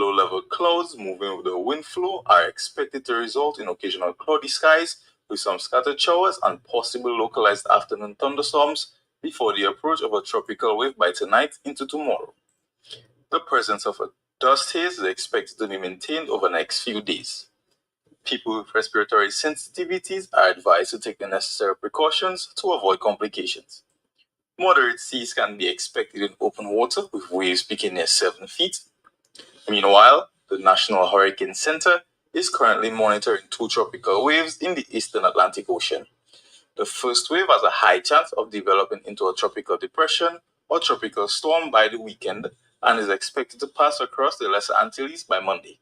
Low-level clouds moving with the wind flow are expected to result in occasional cloudy skies with some scattered showers and possible localized afternoon thunderstorms before the approach of a tropical wave by tonight into tomorrow. The presence of a dust haze is expected to be maintained over the next few days. People with respiratory sensitivities are advised to take the necessary precautions to avoid complications. Moderate seas can be expected in open water with waves peaking near 7 feet. Meanwhile, the National Hurricane Center is currently monitoring 2 tropical waves in the eastern Atlantic Ocean. The first wave has a high chance of developing into a tropical depression or tropical storm by the weekend and is expected to pass across the Lesser Antilles by Monday.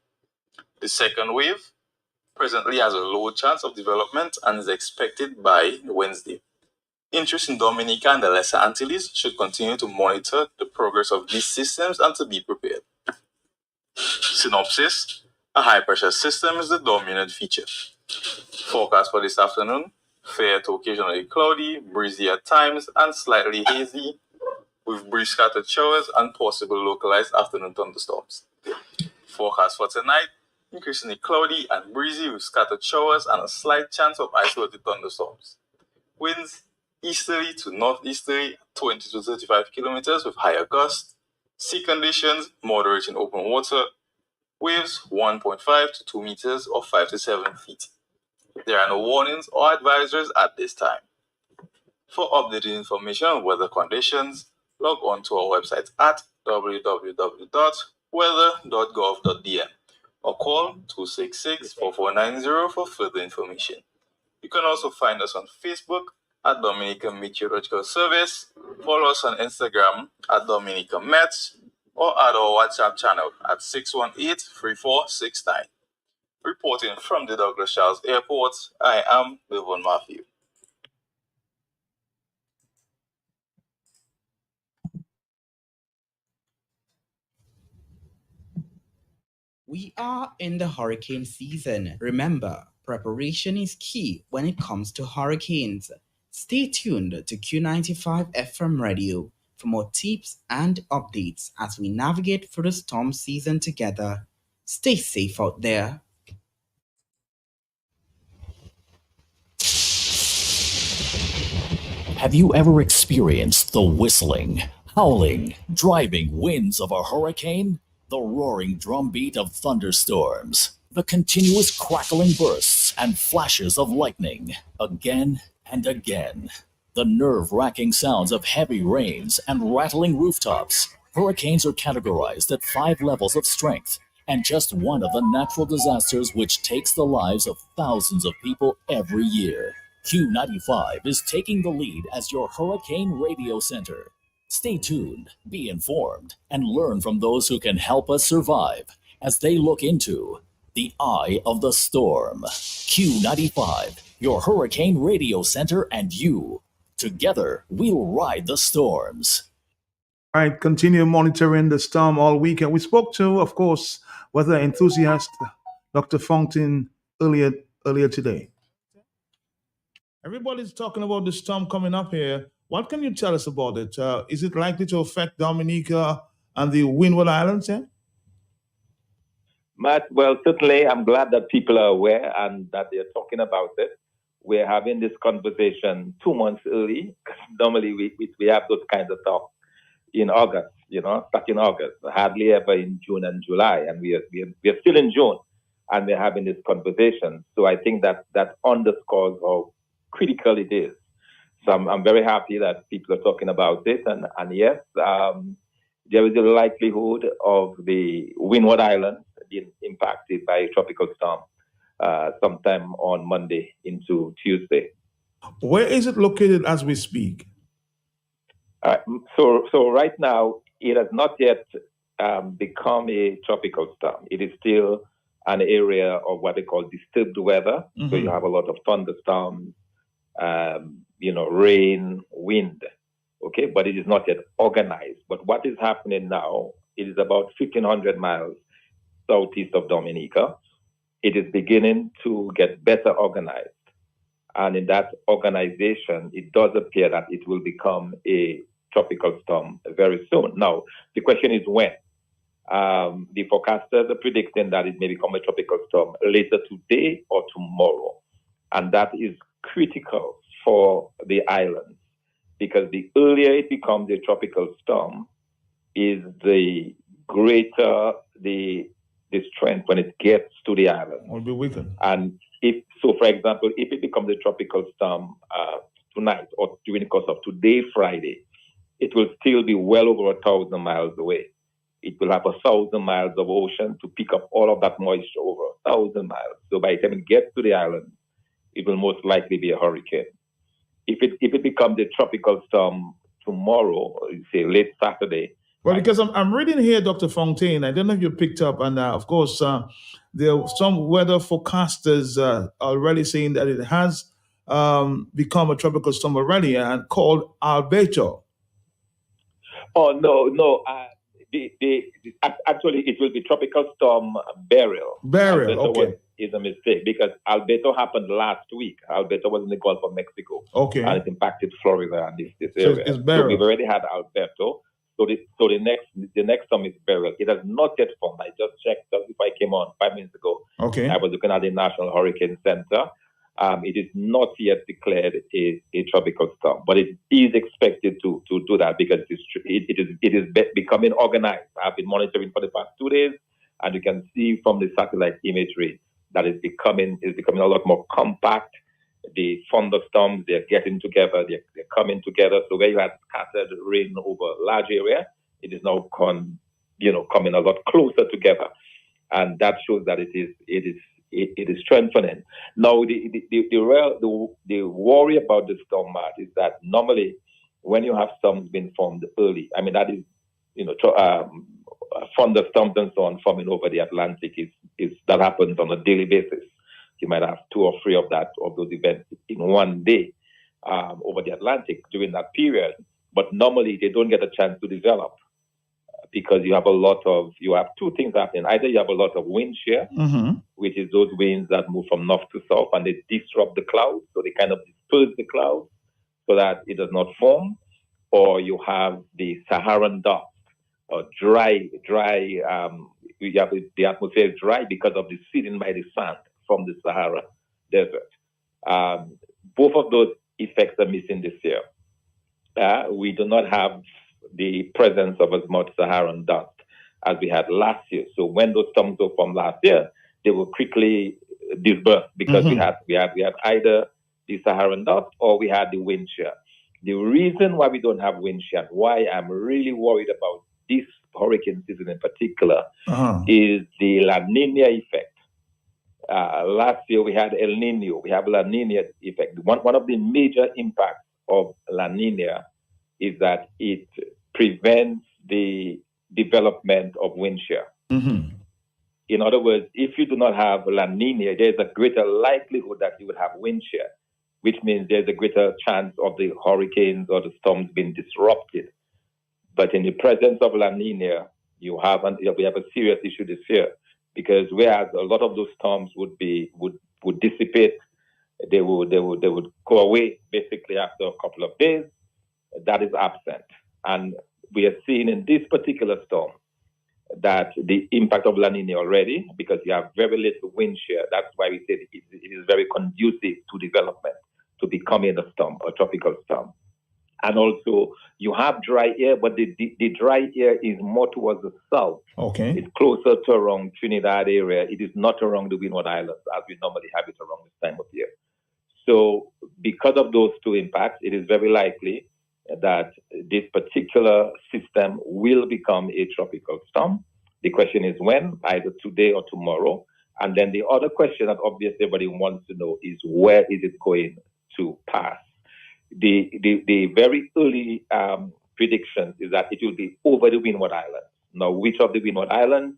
The second wave presently has a low chance of development and is expected by Wednesday. Interest in Dominica and the Lesser Antilles should continue to monitor the progress of these systems and to be prepared. Synopsis: a high-pressure system is the dominant feature. Forecast for this afternoon: fair to occasionally cloudy, breezy at times, and slightly hazy, with brief scattered showers and possible localized afternoon thunderstorms. Forecast for tonight: increasingly cloudy and breezy with scattered showers and a slight chance of isolated thunderstorms. Winds easterly to northeasterly 20 to 35 kilometers with higher gusts. Sea conditions moderate in open water. Waves 1.5 to 2 meters or 5 to 7 feet. There are no warnings or advisories at this time. For updated information on weather conditions, log on to our website at www.weather.gov.dm or call 266-4490 for further information. You can also find us on Facebook at Dominican Meteorological Service, follow us on Instagram at Dominican Met, or at our WhatsApp channel at 618-3469. Reporting from the Douglas Charles Airport, I am Wilvon Matthew. We are in the hurricane season. Remember, preparation is key when it comes to hurricanes. Stay tuned to Q95 FM radio for more tips and updates as we navigate through the storm season together. Stay safe out there. Have you ever experienced the whistling, howling, driving winds of a hurricane? The roaring drumbeat of thunderstorms, the continuous crackling bursts and flashes of lightning, again and again. The nerve-wracking sounds of heavy rains and rattling rooftops. Hurricanes are categorized at 5 levels of strength and just one of the natural disasters which takes the lives of thousands of people every year. Q95 is taking the lead as your hurricane radio center. Stay tuned, be informed, and learn from those who can help us survive as they look into the eye of the storm. Q95, your hurricane radio center and you. Together, we'll ride the storms. All right, continue monitoring the storm all weekend. We spoke to, of course, weather enthusiast Dr. Fountain earlier today. Everybody's talking about the storm coming up here. What can you tell us about it? Is it likely to affect Dominica and the Windward Islands? Yeah? Matt, well, certainly I'm glad that people are aware and that they're talking about it. We're having this conversation 2 months early. Normally we have those kinds of talk in August, back in August, hardly ever in June and July. And we are still in June and we're having this conversation. So I think that underscores how critical it is. So I'm very happy that people are talking about it. And yes, there is a likelihood of the Windward Islands being impacted by a tropical storm sometime on Monday into Tuesday. Where is it located as we speak? So right now, it has not yet become a tropical storm. It is still an area of what they call disturbed weather. Mm-hmm. So you have a lot of thunderstorms, rain, wind, okay? But it is not yet organized. But what is happening now, it is about 1,500 miles southeast of Dominica. It is beginning to get better organized. And in that organization, it does appear that it will become a tropical storm very soon. Now, the question is when. The forecasters are predicting that it may become a tropical storm later today or tomorrow. And that is critical for the islands, because the earlier it becomes a tropical storm, is the greater the strength when it gets to the island. Will be weakened. And if so, for example, if it becomes a tropical storm tonight or during the course of today, Friday, it will still be well over 1,000 miles away. It will have 1,000 miles of ocean to pick up all of that moisture over 1,000 miles. So by the time it gets to the island, it will most likely be a hurricane. If it becomes a tropical storm tomorrow, say late Saturday. Well, because I'm reading here, Dr. Fontaine, I don't know if you picked up, and of course, there are some weather forecasters already saying that it has become a tropical storm already and called Alberto. Oh, no. Actually, it will be tropical storm Beryl. Beryl, okay. Is a mistake, because Alberto happened last week. Alberto was in the Gulf of Mexico. Okay. And it impacted Florida and this So area. it's Beryl. So we've already had Alberto. So the next storm is Beryl. It has not yet formed. I just checked just before I came on 5 minutes ago. Okay. I was looking at the National Hurricane Center. It is not yet declared a tropical storm, but it is expected to do that, because it is becoming organized. I've been monitoring for the past 2 days, and you can see from the satellite imagery that is becoming a lot more compact. The thunderstorms, they're getting together, they're coming together. So where you had scattered rain over a large area, it is now coming a lot closer together, and that shows that it is strengthening. Now, the worry about the storm, Matt, is that normally when you have storms being formed early, I mean, that is, thunderstorms and so on forming over the Atlantic is that happens on a daily basis. You might have 2 or 3 of those events in one day over the Atlantic during that period, but normally they don't get a chance to develop, because you have 2 things happening. Either you have a lot of wind shear, which is those winds that move from north to south and they disrupt the clouds, so they kind of disperse the clouds so that it does not form, or you have the Saharan dust, or dry. You have the atmosphere is dry because of the seeding by the sand from the Sahara Desert. Both of those effects are missing this year. We do not have the presence of as much Saharan dust as we had last year. So when those storms were from last year, they were quickly dispersed, because we had either the Saharan dust or we had the wind shear. The reason why we don't have wind shear, why I'm really worried about this hurricane season in particular, is the La Nina effect. Last year we had El Nino. We have La Nina effect. One of the major impacts of La Nina is that it prevents the development of wind shear. In other words, if you do not have La Nina, there's a greater likelihood that you would have wind shear, which means there's a greater chance of the hurricanes or the storms being disrupted. But in the presence of La Nina, we have a serious issue this year, because whereas a lot of those storms would dissipate, they would go away basically after a couple of days. That is absent, and we are seeing in this particular storm that the impact of La Nina already, because you have very little wind shear. That's why we say it is very conducive to development, to becoming a storm, a tropical storm. And also, you have dry air, but the dry air is more towards the south. Okay. It's closer to around Trinidad area. It is not around the Windward Islands, as we normally have it around this time of year. So because of those 2 impacts, it is very likely that this particular system will become a tropical storm. The question is when, either today or tomorrow. And then the other question that obviously everybody wants to know is, where is it going to pass? The very early predictions is that it will be over the Windward Islands. Now, which of the Windward Islands,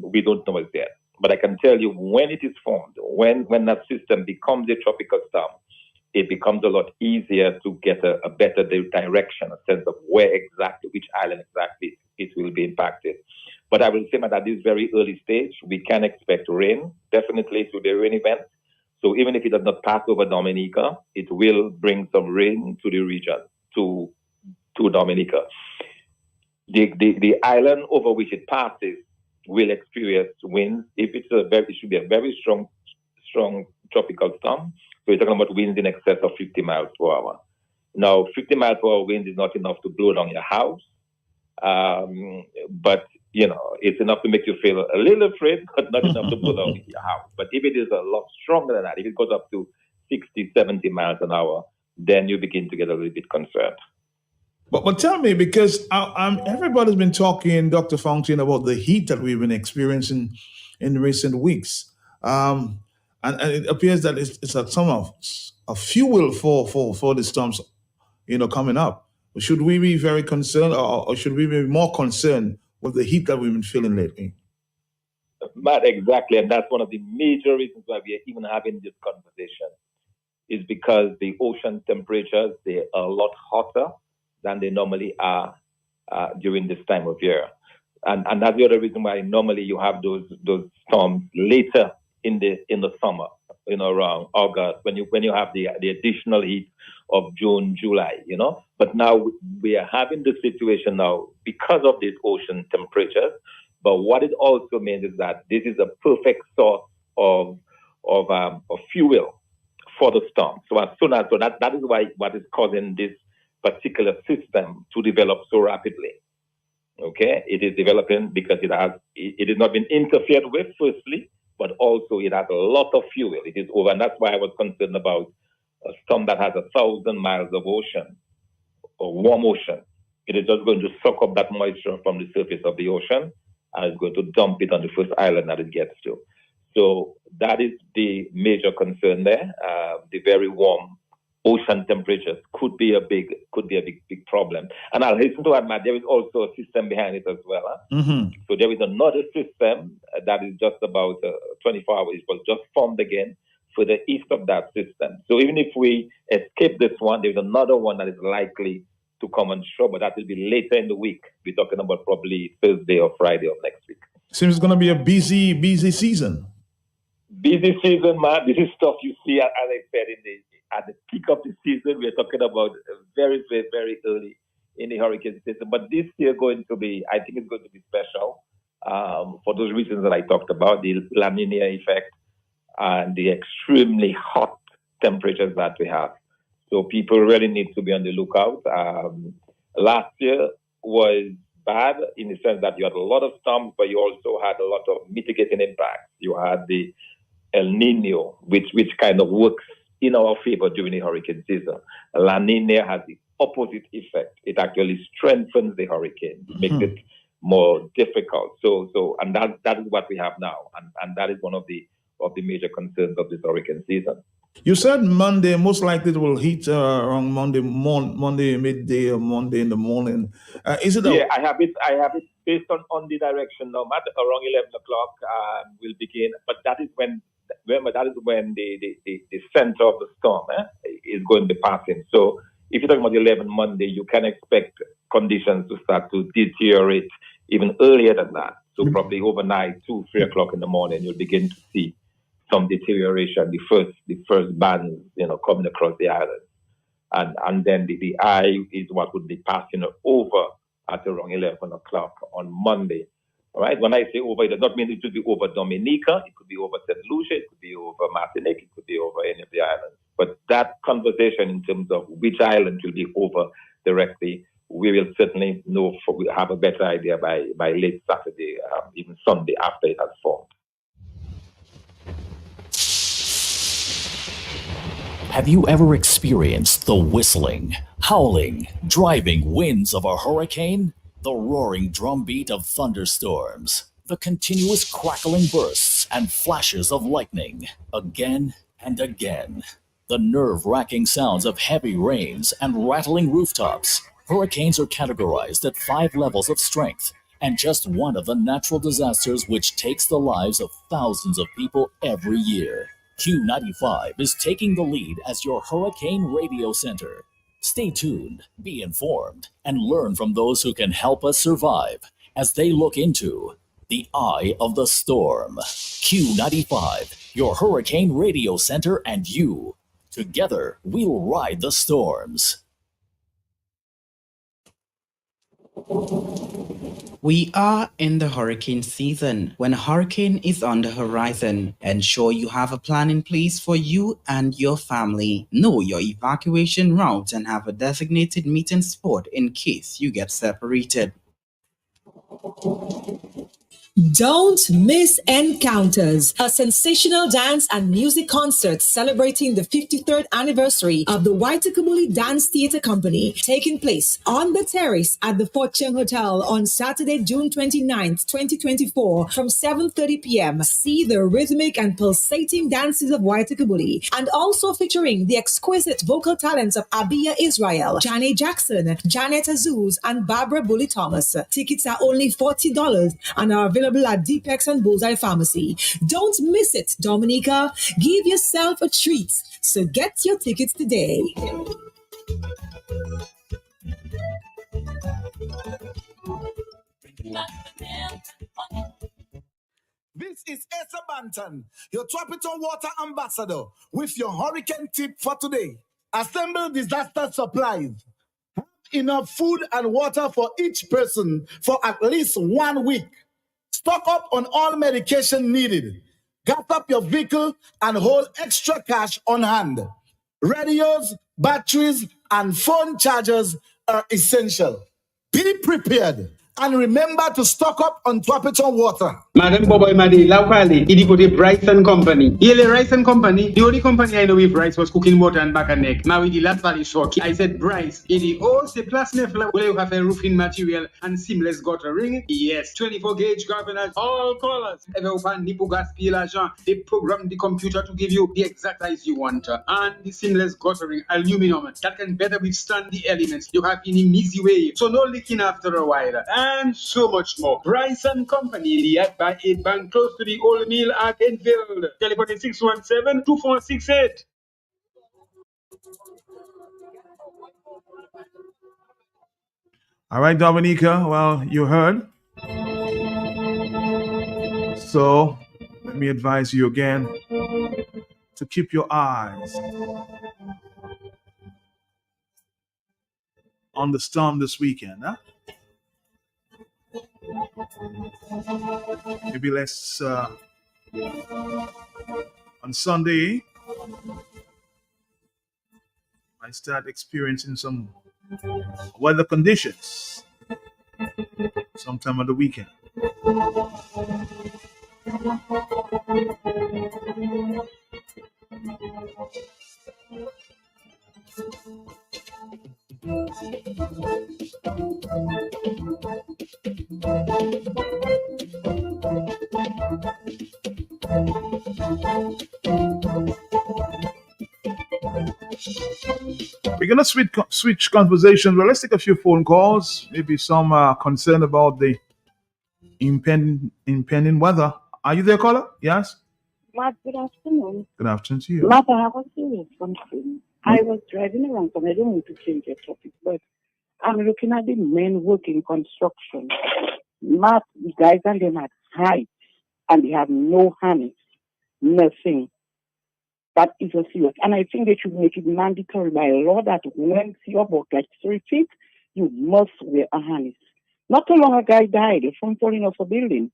we don't know yet. But I can tell you, when it is formed, when that system becomes a tropical storm, it becomes a lot easier to get a better direction, a sense of where exactly, which island exactly it will be impacted. But I will say that at this very early stage, we can expect rain, definitely through the rain event. So even if it does not pass over Dominica, it will bring some rain to the region, to Dominica. the island over which it passes will experience winds. If it's it should be a very strong tropical storm. So we're talking about winds in excess of 50 miles per hour. Now, 50 miles per hour wind is not enough to blow down your house, but it's enough to make you feel a little afraid, but not enough to blow down your house. But if it is a lot stronger than that, if it goes up to 60, 70 miles an hour, then you begin to get a little bit concerned. But tell me, because everybody's been talking, Dr. Fontaine, about the heat that we've been experiencing in recent weeks. And it appears that it's a sum of a fuel for the storms, coming up. Should we be very concerned, or should we be more concerned with the heat that we've been feeling lately? Matt, exactly. And that's one of the major reasons why we are even having this conversation, is because the ocean temperatures, they are a lot hotter than they normally are during this time of year. And that's the other reason why normally you have those storms later in the summer, around August, when you have the additional heat of June, July, But now we are having the situation now because of these ocean temperatures. But what it also means is that this is a perfect source of fuel for the storm. So that is why what is causing this particular system to develop so rapidly. Okay, it is developing because it has not been interfered with, firstly, but also it has a lot of fuel. It is over, and that's why I was concerned about a storm that has 1,000 miles of ocean, or warm ocean. It is just going to suck up that moisture from the surface of the ocean, and it's going to dump it on the first island that it gets to. So that is the major concern there. The very warm ocean temperatures could be a big problem. And I'll hasten to add, Matt, there is also a system behind it as well. Huh? Mm-hmm. So there is another system that is just about 24 hours. It was just formed again for the east of that system. So even if we escape this one, there's another one that is likely to come on shore, but that will be later in the week. We're talking about probably Thursday or Friday of next week. Seems it's going to be a busy season. Busy season, man. This is stuff you see, as I said, at the peak of the season. We're talking about very, very, very early in the hurricane season. But this year I think it's going to be special for those reasons that I talked about, the La Nina effect and the extremely hot temperatures that we have. So people really need to be on the lookout. Last year was bad in the sense that you had a lot of storms, but you also had a lot of mitigating impacts. You had the El Nino, which kind of works in our favor during the hurricane season. La Nina has the opposite effect. It actually strengthens the hurricane, makes it more difficult. And that is what we have now, and that is one of the major concerns of this hurricane season. You said Monday, most likely it will hit around Monday midday or Monday in the morning. Is it? Yeah, I have it based on the direction now. At around 11 o'clock, we'll begin. But that is when the center of the storm is going to be passing. So if you're talking about 11 Monday, you can expect conditions to start to deteriorate even earlier than that. So probably overnight, 2, 3 o'clock in the morning, you'll begin to see some deterioration, the first bands, coming across the island. And then the eye is what would be passing over at around 11 o'clock on Monday. All right. When I say over, it does not mean it should be over Dominica. It could be over St. Lucia. It could be over Martinique. It could be over any of the islands. But that conversation in terms of which island will be over directly, we will certainly know. We'll have a better idea by late Saturday, even Sunday after it has formed. Have you ever experienced the whistling, howling, driving winds of a hurricane? The roaring drumbeat of thunderstorms, the continuous crackling bursts and flashes of lightning, again and again. The nerve-wracking sounds of heavy rains and rattling rooftops. Hurricanes are categorized at 5 levels of strength, and just one of the natural disasters which takes the lives of thousands of people every year. Q95 is taking the lead as your hurricane radio center. Stay tuned, be informed, and learn from those who can help us survive as they look into the eye of the storm. Q95, your hurricane radio center, and you. Together, we'll ride the storms. We are in the hurricane season. When a hurricane is on the horizon, ensure you have a plan in place for you and your family. Know your evacuation route and have a designated meeting spot in case you get separated. Don't miss Encounters, a sensational dance and music concert celebrating the 53rd anniversary of the Waitakabuli Dance Theatre Company, taking place on the terrace at the Fort Cheng Hotel on Saturday, June 29th, 2024 from 7:30 p.m. See the rhythmic and pulsating dances of Waitakabuli, and also featuring the exquisite vocal talents of Abia Israel, Janet Jackson, Janet Azuz, and Barbara Bully Thomas. Tickets are only $40 and are available at Deepex and Bullseye Pharmacy. Don't miss it, Dominica. Give yourself a treat. So get your tickets today. This is Asa Banton, your Tropical Water Ambassador, with your hurricane tip for today. Assemble disaster supplies. Have enough food and water for each person for at least 1 week. Stock up on all medication needed. Gas up your vehicle and hold extra cash on hand. Radios, batteries, and phone chargers are essential. Be prepared. And remember to stock up on tropical water. Madam Boboy Madi, Laukali, Idikote Bryce and Company. Yele Rice and Company, the only company I know with Bryce was cooking water and back and neck. Now with the last valley short, I said Bryce, Idi, oh, c'est place nefla, where you have a roofing material and seamless guttering. Yes, 24 gauge gardeners, all colors. Ever open Nipo gas pile agent, they program the computer to give you the exact size you want. And the seamless guttering, aluminum, that can better withstand the elements. You have in an easy way, so no leaking after a while. And so much more. Bryce and Company, the at by 8 bank close to the Old Mill at Enfield. Telephone 617-2468. All right, Dominica. Well, you heard. So let me advise you again to keep your eyes on the storm this weekend. Huh? Maybe let's on Sunday I start experiencing some weather conditions sometime on the weekend. We're gonna switch conversation. Well, let's take a few phone calls. Maybe some concern about the impending weather. Are you there, caller? Yes. Matt, good afternoon. Good afternoon to you. Matt, I have a serious concern. I was driving around, and I don't want to change the topic, but I'm looking at the men working construction. Matt, the guys and them at height, and they have no harness, nothing. That is a serious. And I think they should make it mandatory by law that when you're about like 3 feet, you must wear a harness. Not too long a guy died from falling off a building.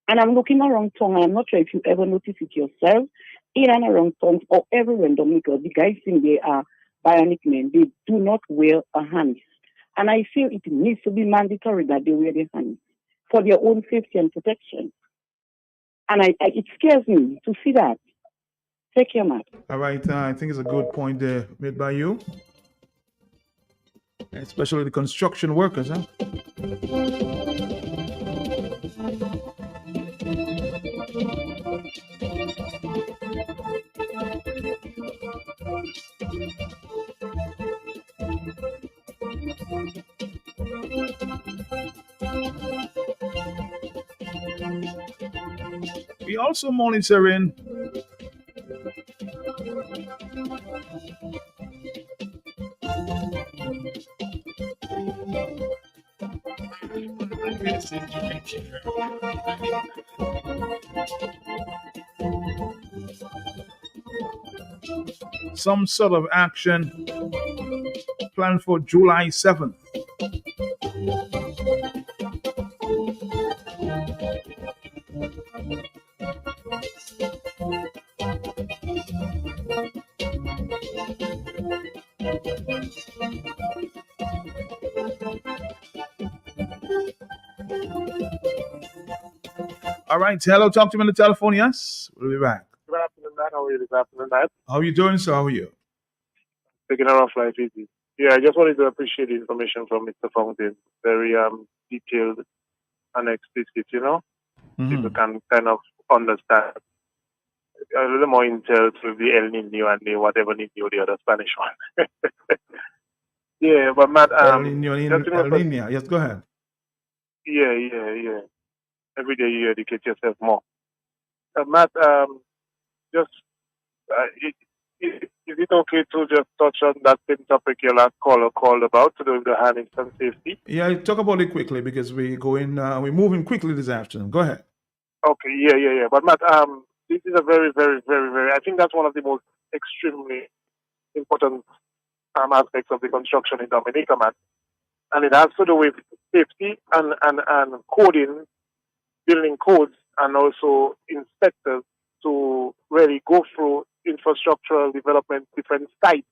And I'm looking around town, and I'm not sure if you ever notice it yourself, in and around town or everywhere in Dominica, the guys think they are bionic men. They do not wear a harness. And I feel it needs to be mandatory that they wear the harness for their own safety and protection. And it scares me to see that. Take care, Matt. All right, I think it's a good point there made by you, especially the construction workers, huh? We also monitoring some sort of action planned for July 7th. All right. Hello, talk to me on the telephone. Yes, we'll be back. Good afternoon, Matt. How are you this afternoon, Matt? How are you doing, sir? How are you? Taking our off life easy. Yeah, I just wanted to appreciate the information from Mr. Fountain. Very detailed and explicit, you know? People can kind of understand a little more intel to the El Nino and the whatever Nino, the other Spanish one. Yeah, but Matt, El Nino, just in El reference- Nino. Yes, go ahead. yeah. Every day you educate yourself more. Matt, just is it okay to just touch on that same topic your last caller called about to do with the harness and safety? Yeah, talk about it quickly because we're moving quickly this afternoon. Go ahead. Okay, yeah. But Matt, this is a very, very, very, very. I think that's one of the most extremely important aspects of the construction in Dominica, Matt, and it has to do with safety and coding, building codes, and also inspectors to really go through infrastructural development, different sites,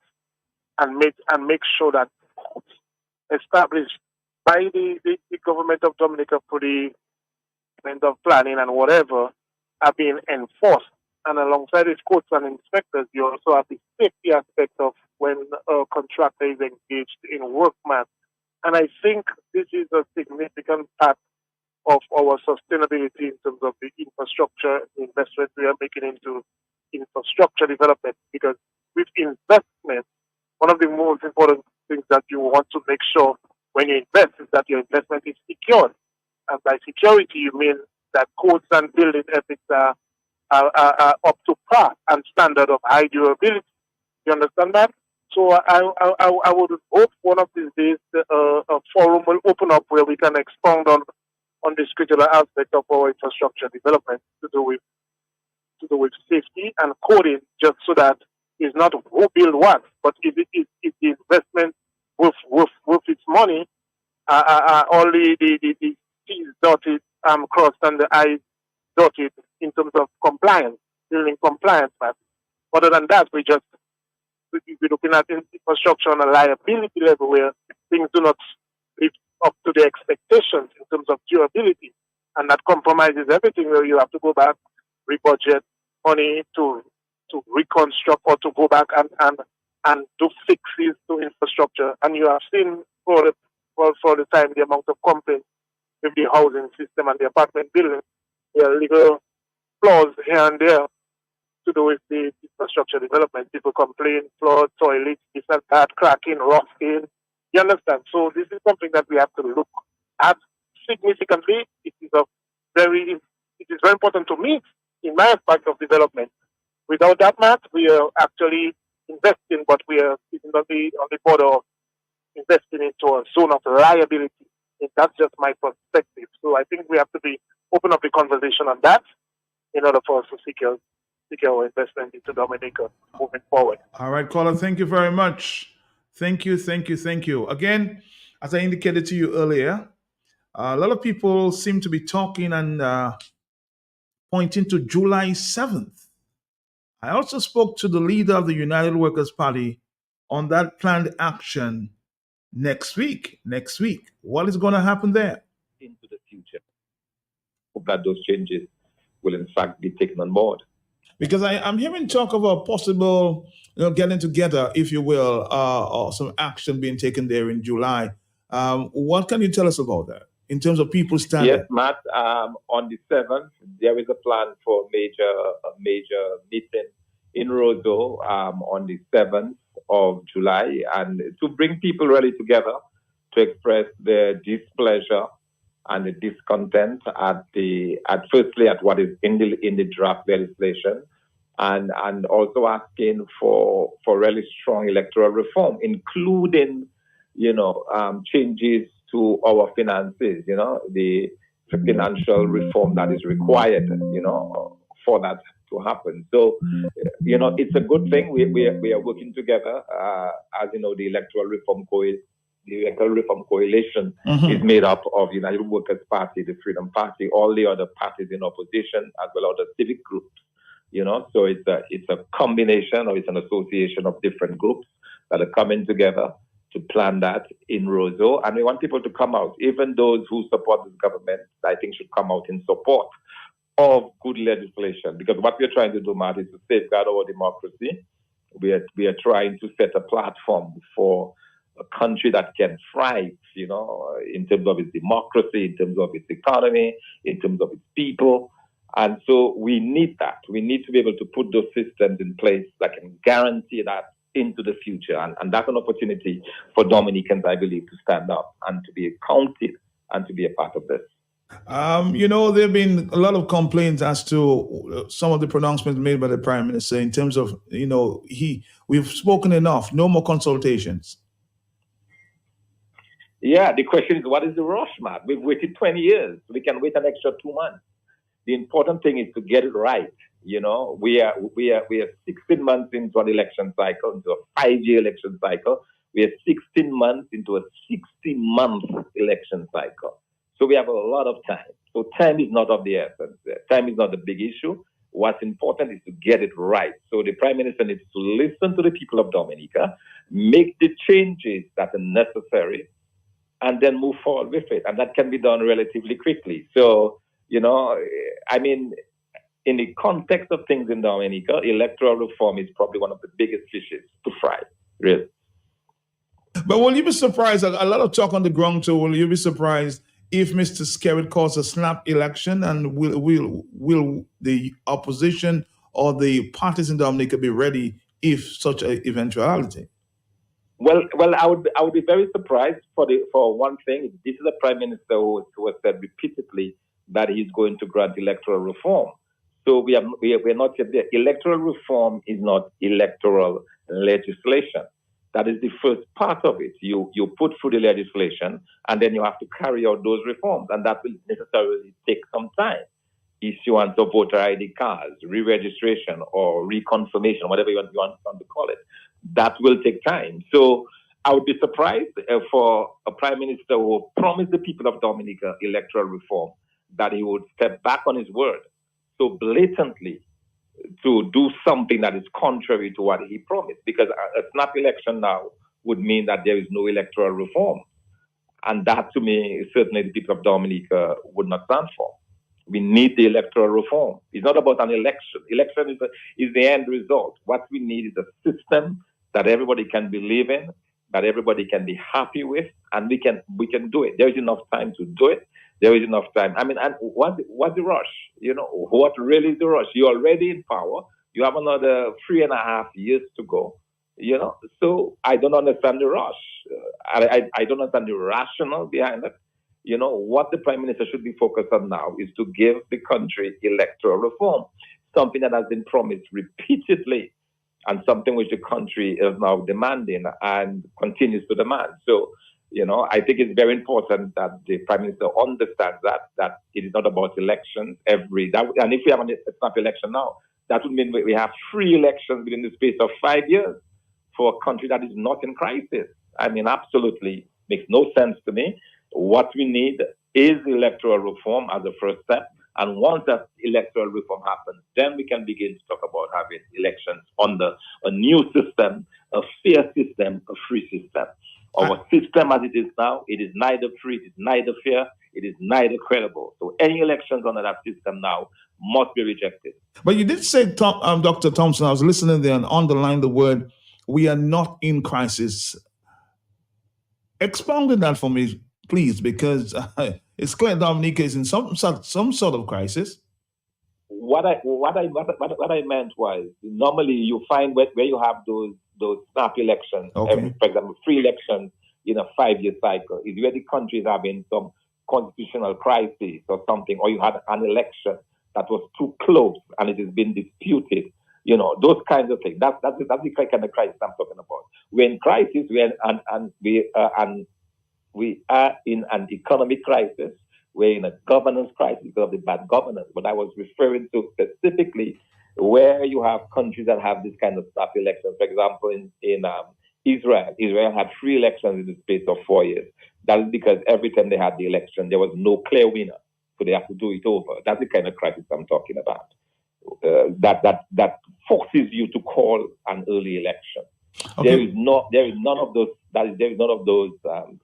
and make sure that codes established by the government of Dominica for the kind of planning and whatever are being enforced. And alongside these codes and inspectors, you also have the safety aspect of when a contractor is engaged in work, man. And I think this is a significant part of our sustainability in terms of the infrastructure investment we are making into infrastructure development. Because with investment, one of the most important things that you want to make sure when you invest is that your investment is secured. And by security, you mean that codes and building ethics are up to par and standard of high durability. You understand that? So I would hope one of these days a forum will open up where we can expound on this critical aspect of our infrastructure development to do with safety and coding, just so that it's not who build what, but if the investment with its money, only the T's dotted, crossed, and the I's dotted in terms of compliance, building compliance. But other than that, we're looking at infrastructure on a liability level where things do not live up to the expectations in terms of durability, and that compromises everything. Where you have to go back, rebudget money to reconstruct or to go back and do fixes to infrastructure. And you have seen for the time the amount of complaints with the housing system and the apartment building. There are little flaws here and there to do with the infrastructure development. People complain, flood, toilets, this and that, cracking, rusting. You understand? So this is something that we have to look at significantly. It is very important to me in my aspect of development. Without that, Matt, we are actually investing, but we are sitting on the border of investing into a zone of liability. And that's just my perspective. So I think we have to open up the conversation on that in order for us to secure our investment into Dominica moving forward. All right, caller, thank you very much. Thank you. Again, as I indicated to you earlier, a lot of people seem to be talking and pointing to July 7th. I also spoke to the leader of the United Workers' Party on that planned action next week. What is going to happen there? Into the future. Hope that those changes will in fact be taken on board. Because I'm hearing talk of a possible, getting together, if you will, or some action being taken there in July. What can you tell us about that in terms of people standing? Yes, Matt. On the 7th, there is a plan for a major meeting in Roseau on the 7th of July, and to bring people really together to express their displeasure and the discontent at firstly at what is in the draft legislation, and also asking for really strong electoral reform, including changes to our finances, the financial reform that is required, for that to happen. So, it's a good thing. We are working together. As you know, the electoral reform code Electoral Reform Coalition is made up of United Workers' Party, the Freedom Party, all the other parties in opposition, as well as the civic groups. So it's a combination, or it's an association of different groups that are coming together to plan that in Roseau. And we want people to come out. Even those who support this government, I think, should come out in support of good legislation. Because what we're trying to do, Matt, is to safeguard our democracy. We are trying to set a platform for a country that can thrive, in terms of its democracy, in terms of its economy, in terms of its people. And so we need that. We need to be able to put those systems in place that can guarantee that into the future. And that's an opportunity for Dominicans, I believe, to stand up and to be counted and to be a part of this. There have been a lot of complaints as to some of the pronouncements made by the Prime Minister in terms of, we've spoken enough, no more consultations. Yeah, the question is, what is the rush, Matt? We've waited 20 years. We can wait an extra 2 months. The important thing is to get it right. We are 16 months into an election cycle, into a 5-year election cycle. We are 16 months into a 60-month election cycle. So we have a lot of time. So time is not of the essence. Time is not the big issue. What's important is to get it right. So the Prime Minister needs to listen to the people of Dominica, make the changes that are necessary, and then move forward with it. And that can be done relatively quickly. So, in the context of things in Dominica, electoral reform is probably one of the biggest fishes to fry, really. But will you be surprised, a lot of talk on the ground too, will you be surprised if Mr. Skerritt calls a snap election, and will the opposition or the parties in Dominica be ready if such an eventuality? Well, I would be very surprised for one thing. This is a Prime Minister who has said repeatedly that he's going to grant electoral reform. So we are not yet there. Electoral reform is not electoral legislation. That is the first part of it. You put through the legislation, and then you have to carry out those reforms, and that will necessarily take some time. Issuance of voter ID cards, re-registration or reconfirmation, whatever you want to call it, that will take time. So I would be surprised for a Prime Minister who promised the people of Dominica electoral reform that he would step back on his word so blatantly to do something that is contrary to what he promised, because a snap election now would mean that there is no electoral reform. And that, to me, certainly the people of Dominica would not stand for. We need the electoral reform. It's not about an election. Election is the end result. What we need is a system that everybody can believe in, that everybody can be happy with, and we can do it. There is enough time to do it. There is enough time. And what's the rush? What really is the rush? You're already in power. You have another 3.5 years to go. So I don't understand the rush. I don't understand the rationale behind it. What the Prime Minister should be focused on now is to give the country electoral reform, something that has been promised repeatedly and something which the country is now demanding and continues to demand. So, I think it's very important that the Prime Minister understands that it is not about elections and if we have a snap election now, that would mean we have 3 elections within the space of 5 years for a country that is not in crisis. Absolutely makes no sense to me. What we need is electoral reform as a first step. And once that electoral reform happens, then we can begin to talk about having elections under a new system, a fair system, a free system. Our system as it is now, it is neither free, it is neither fair, it is neither credible. So any elections under that system now must be rejected. But you did say, Dr. Thompson, I was listening there and underlined the word, we are not in crisis. Expound on that for me, please, because it's clear Dominica is in some sort of crisis. What I meant was, normally you find where you have those snap elections, okay. For example, 3 elections in a 5-year cycle, is where the country is having some constitutional crisis or something, or you had an election that was too close and it has been disputed. Those kinds of things. That's the kind of crisis I'm talking about. We're in crisis, we are in an economic crisis. We're in a governance crisis because of the bad governance. But I was referring to specifically where you have countries that have this kind of snap elections. For example, Israel had 3 elections in the space of 4 years. That is because every time they had the election, there was no clear winner. So they have to do it over. That's the kind of crisis I'm talking about. That forces you to call an early election. Okay. There is none of those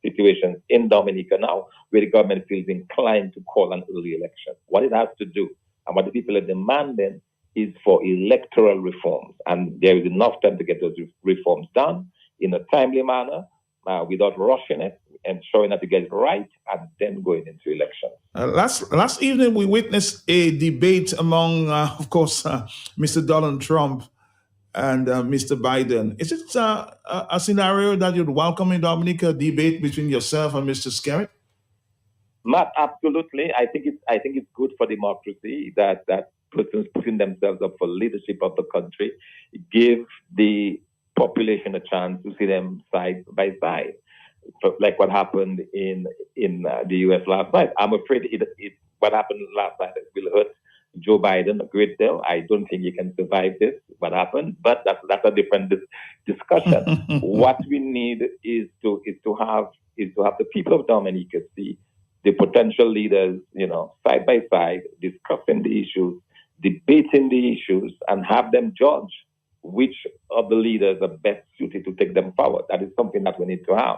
situations in Dominica now where the government feels inclined to call an early election. What it has to do and what the people are demanding is for electoral reforms, and there is enough time to get those reforms done in a timely manner, without rushing it, ensuring that you get it right, and then going into elections. Last evening, we witnessed a debate among, of course, Mr. Donald Trump and Mr. Biden. Is it a scenario that you'd welcome in Dominica, a debate between yourself and Mr. Skerritt? Matt, absolutely. I think it's good for democracy that persons putting themselves up for leadership of the country give the population a chance to see them side by side, like what happened in the U.S. last night. I'm afraid what happened last night will hurt Joe Biden a great deal. I don't think he can survive this, what happened, but that's a different discussion. What we need is to have the people of Dominica see the potential leaders, side by side, discussing the issues, debating the issues, and have them judge which of the leaders are best suited to take them forward. That is something that we need to have.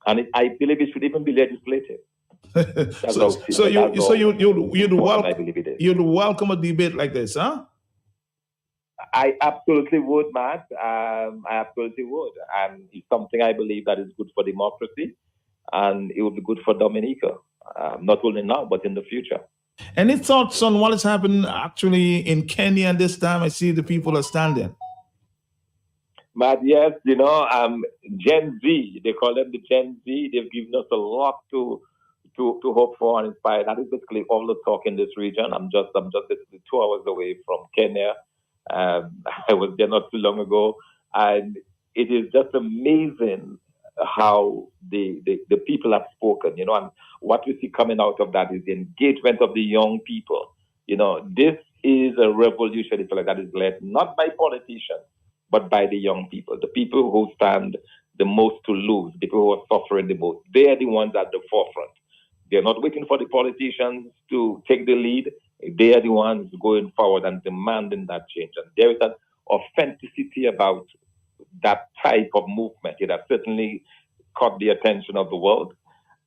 And I believe it should even be legislative. You'd welcome a debate like this, huh? I absolutely would, Matt. I absolutely would. And it's something I believe that is good for democracy, and it would be good for Dominica, not only now, but in the future. Any thoughts on what has happened actually in Kenya this time? I see the people are standing. But yes, Gen Z, they call them the Gen Z. They've given us a lot to hope for and inspire. That is basically all the talk in this region. I'm just 2 hours away from Kenya. I was there not too long ago, and it is just amazing how the people have spoken, and what we see coming out of that is the engagement of the young people. This is a revolution, if you like, that is led not by politicians, but by the young people, the people who stand the most to lose, the people who are suffering the most. They are the ones at the forefront. They're not waiting for the politicians to take the lead. They are the ones going forward and demanding that change. And there is an authenticity about that type of movement. It has certainly caught the attention of the world.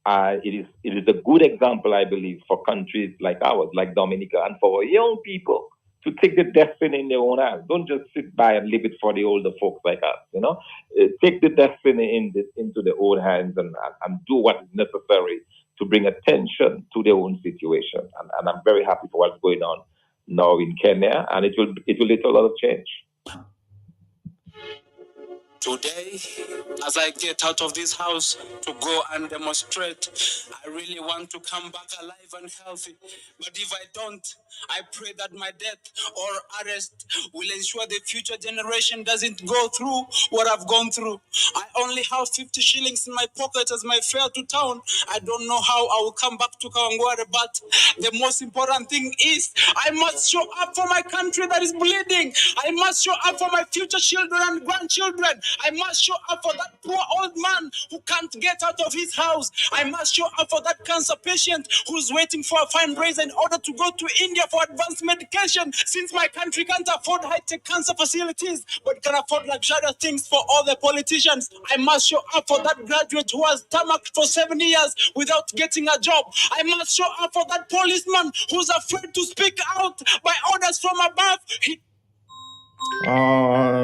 It is a good example, I believe, for countries like ours, like Dominica, and for young people to take the destiny in their own hands. Don't just sit by and leave it for the older folks like us. Take the destiny into their own hands and do what is necessary to bring attention to their own situation. And I'm very happy for what's going on now in Kenya, and it will lead to a lot of change. Today, as I get out of this house to go and demonstrate, I really want to come back alive and healthy. But if I don't, I pray that my death or arrest will ensure the future generation doesn't go through what I've gone through. I only have 50 shillings in my pocket as my fare to town. I don't know how I will come back to Kawangware, but the most important thing is I must show up for my country that is bleeding. I must show up for my future children and grandchildren. I must show up for that poor old man who can't get out of his house. I must show up for that cancer patient who's waiting for a fundraiser in order to go to India for advanced medication, since my country can't afford high-tech cancer facilities, but can afford luxurious things for all the politicians. I must show up for that graduate who has tamaked for 7 years without getting a job. I must show up for that policeman who's afraid to speak out by orders from above.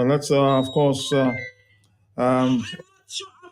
Let's, of course,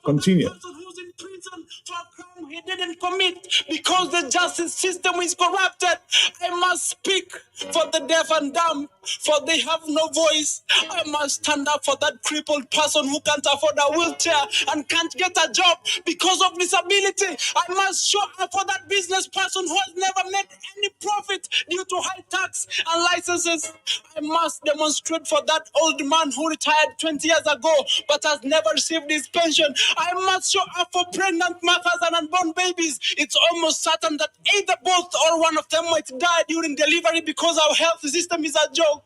continue. Who's in prison for a crime he didn't commit because the justice system is corrupted. I must speak for the deaf and dumb, for they have no voice. I must stand up for that crippled person who can't afford a wheelchair and can't get a job because of disability. I must show up for that business person who has never made any profit due to high tax and licenses. I must demonstrate for that old man who retired 20 years ago but has never received his pension. I must show up for pregnant mothers and unborn babies. It's almost certain that either both or one of them might die during delivery because our health system is a joke.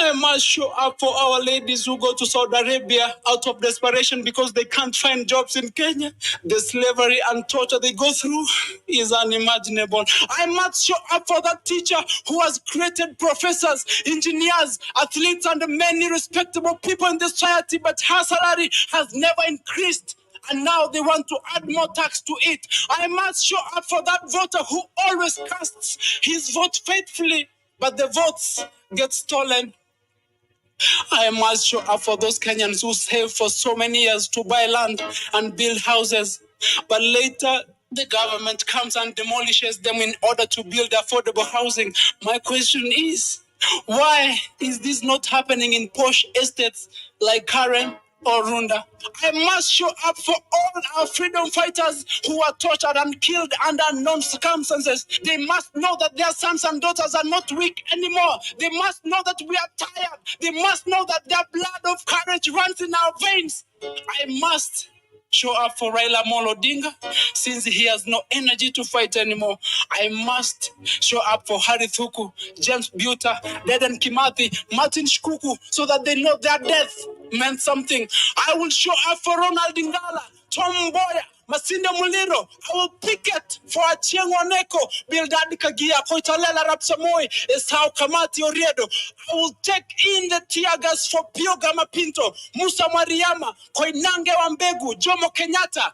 I must show up for our ladies who go to Saudi Arabia out of desperation because they can't find jobs in Kenya. The slavery and torture they go through is unimaginable. I must show up for that teacher who has created professors, engineers, athletes, and many respectable people in the society, but her salary has never increased. And now they want to add more tax to it. I must show up for that voter who always casts his vote faithfully, but the votes get stolen. I must show up for those Kenyans who saved for so many years to buy land and build houses, but later the government comes and demolishes them in order to build affordable housing. My question is, why is this not happening in posh estates like Karen or Runda? I must show up for all our freedom fighters who are tortured and killed under unknown circumstances. They must know that their sons and daughters are not weak anymore. They must know that we are tired. They must know that their blood of courage runs in our veins. I must show up for Raila Amolo Odinga since he has no energy to fight anymore. I must show up for Harry Thuku, James Buta, Dedan Kimathi, Martin Shkuku, so that they know their death meant something. I will show up for Ronald Ingala, Tom Mboya, Masinde Muliro. I will picket for Achieng' Oneko, Bildad Kagia, Koitalela Rapsamoi, Esau Kamati Oriedo. I will take in the tear gas for Pio Gama Pinto, Musa Mariama, Koinange Wambegu, Jomo Kenyatta.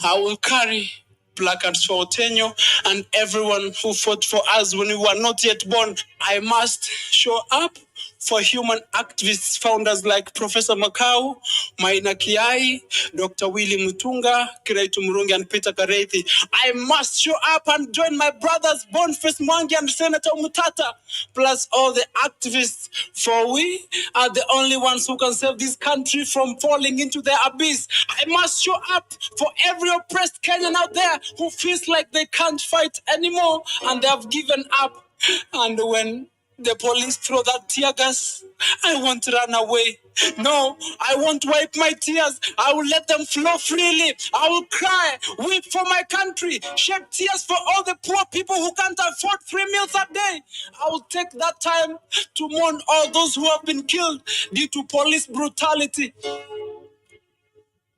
I will carry placards for Otenyo and everyone who fought for us when we were not yet born. I must show up for human activists, founders like Professor Makau, Maina Kiai, Dr. Willie Mutunga, Kiraitu Murungi, and Peter Kareithi. I must show up and join my brothers Boniface Mwangi and Senator Mutata, plus all the activists, for we are the only ones who can save this country from falling into the abyss. I must show up for every oppressed Kenyan out there who feels like they can't fight anymore and they have given up. And when the police throw that tear gas, I won't run away. No, I won't wipe my tears. I will let them flow freely. I will cry, weep for my country, shed tears for all the poor people who can't afford 3 meals a day. I will take that time to mourn all those who have been killed due to police brutality.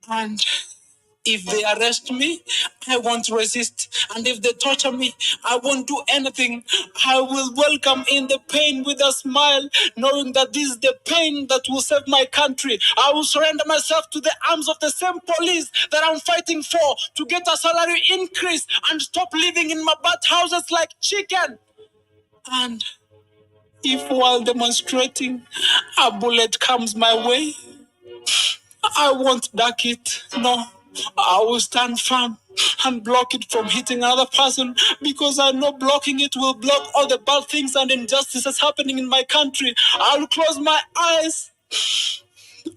And if they arrest me, I won't resist. And if they torture me, I won't do anything. I will welcome in the pain with a smile, knowing that this is the pain that will save my country. I will surrender myself to the arms of the same police that I'm fighting for to get a salary increase and stop living in my bat houses like chicken. And if while demonstrating, a bullet comes my way, I won't duck it. No. I will stand firm and block it from hitting another person because I know blocking it will block all the bad things and injustices happening in my country. I will close my eyes,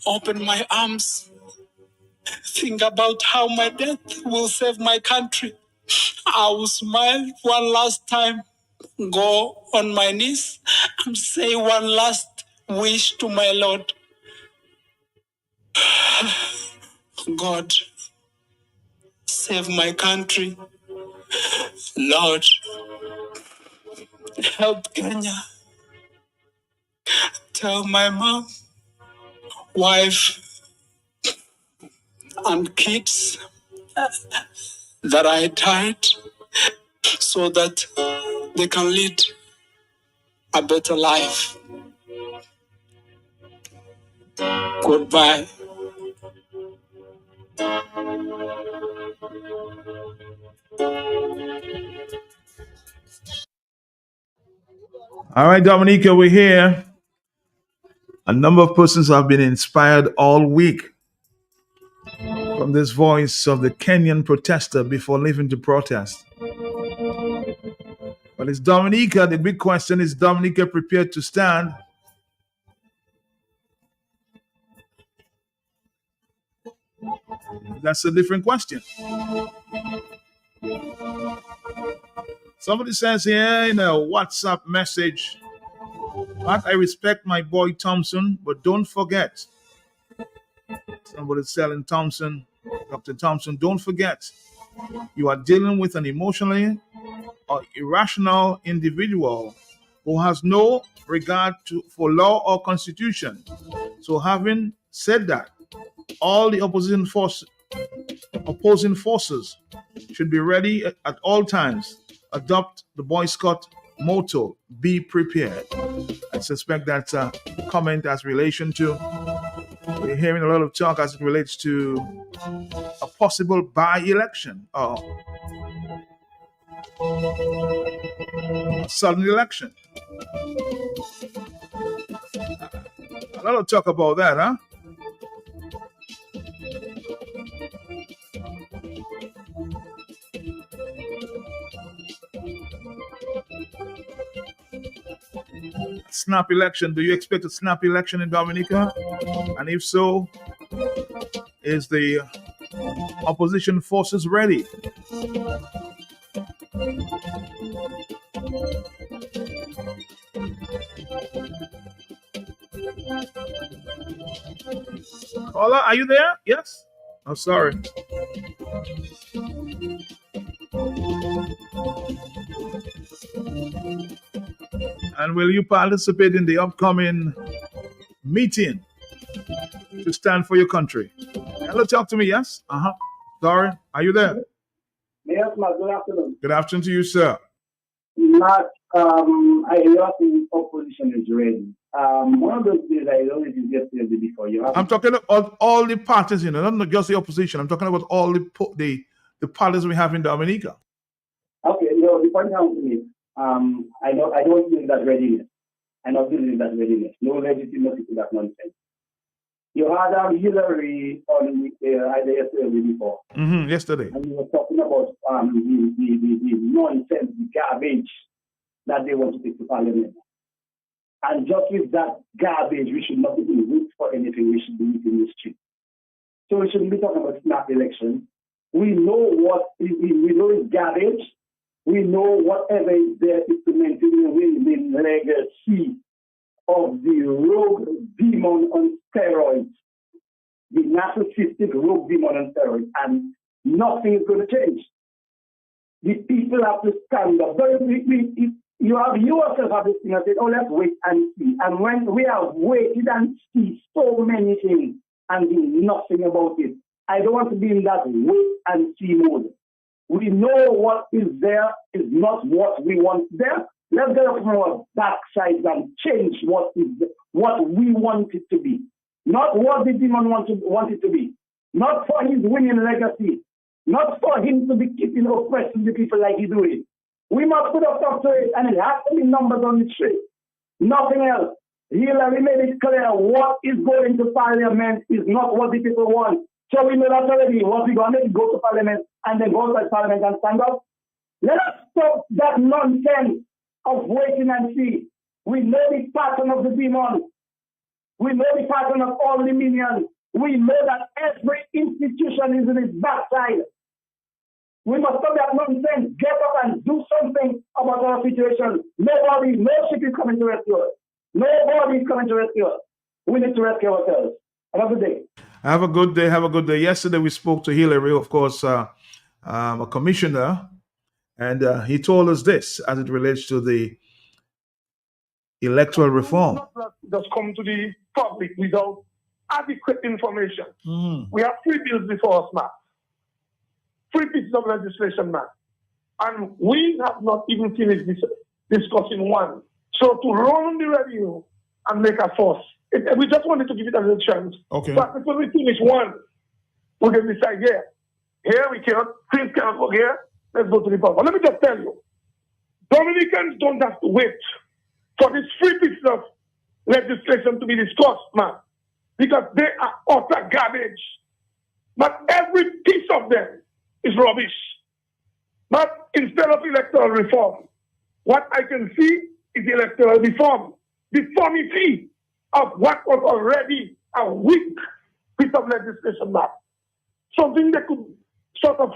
open my arms, think about how my death will save my country. I will smile one last time, go on my knees and say one last wish to my Lord. God, save my country. Lord, help Kenya. Tell my mom, wife, and kids that I died so that they can lead a better life. Goodbye. All right, Dominica, we're here. A number of persons have been inspired all week from this voice of the Kenyan protester before leaving to protest. But is Dominica, the big question, is Dominica prepared to stand? That's a different question. Somebody says here in a WhatsApp message, Matt, I respect my boy Thompson, but don't forget. Somebody's telling Thompson, Dr. Thompson, don't forget, you are dealing with an emotionally or irrational individual who has no regard for law or constitution. So having said that, all the opposing forces should be ready at all times. Adopt the Boy Scout motto, be prepared. I suspect that comment as relation to, we're hearing a lot of talk as it relates to a possible by-election or a sudden election. A lot of talk about that, huh? Snap election. Do you expect a snap election in Dominica? And if so, is the opposition forces ready? Caller, are you there? Yes? Oh, sorry. And will you participate in the upcoming meeting to stand for your country? Hello, talk to me, yes? Sorry, are you there? Yes, Matt, good afternoon. Good afternoon to you, sir. Matt, I hear the opposition is ready. One of those days I don't know if you get there before you. I'm talking about all the parties, not just the opposition. I'm talking about all the parties we have in Dominica. Okay, the point I'm making, I don't believe that readiness. I don't believe that readiness. No legitimacy to that nonsense. You had Hillary on either yesterday or before. Yesterday. And you were talking about the nonsense, the garbage that they want to take to Parliament. And just with that garbage, we should not even wait for anything. We should be in the street. So we shouldn't be talking about snap election. We know we know it's garbage. We know whatever is there is to maintain the winning legacy of the rogue demon on steroids, the narcissistic rogue demon on steroids, and nothing is going to change. The people have to stand up. You yourself have this thing and said, oh, let's wait and see. And when we have waited and see so many things and do nothing about it, I don't want to be in that wait and see mode. We know what is there is not what we want there. Let's get up from our backsides and change what we want it to be. Not what the demon want it to be. Not for his winning legacy. Not for him to be keeping oppressing the people like he's doing. We must put a stop to it, and it has to be numbers on the street. Nothing else. Hillary made it clear what is going to Parliament is not what the people want. So we know that already. What we're going to go to Parliament and then go to Parliament and stand up. Let us stop that nonsense of waiting and see. We know the pattern of the demon. We know the pattern of all the minions. We know that every institution is in its backside. We must stop that nonsense. Get up and do something about our situation. No ship is coming to rescue us. Nobody is coming to rescue us. We need to rescue ourselves. Have a good day. Have a good day. Have a good day. Yesterday we spoke to Hillary, of course, a commissioner, and he told us this as it relates to the electoral reform. Just come to the public without adequate information. We have 3 bills before us, Matt. 3 pieces of legislation, Matt. And we have not even finished discussing one. So to run the radio and make a fuss, we just wanted to give it a chance. Okay. But before we finish one, we can decide here we cannot, things cannot go here, let's go to the public. Let me just tell you, Dominicans don't have to wait for these 3 pieces of legislation to be discussed, man, because they are utter garbage. But every piece of them is rubbish. But instead of electoral reform, what I can see is electoral reform, deformity of what was already a weak piece of legislation, man. Something that could sort of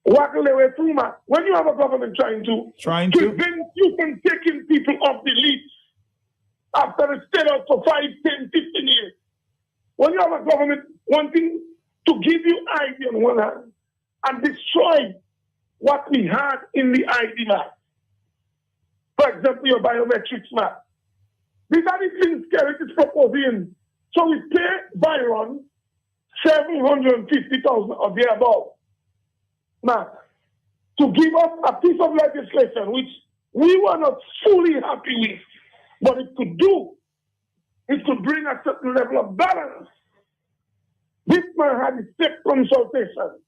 waggle their way through, man. When you have a government trying to prevent you from taking people off the list after they stayed out for 5, 10, 15 years, when you have a government wanting to give you ID on one hand and destroy what we had in the ID, man. For example, your biometrics map. These are the things Skerrit is proposing. So we pay Byron 750,000 or thereabout, Matt, to give us a piece of legislation which we were not fully happy with, but it could do. It could bring a certain level of balance. This man had a state consultation.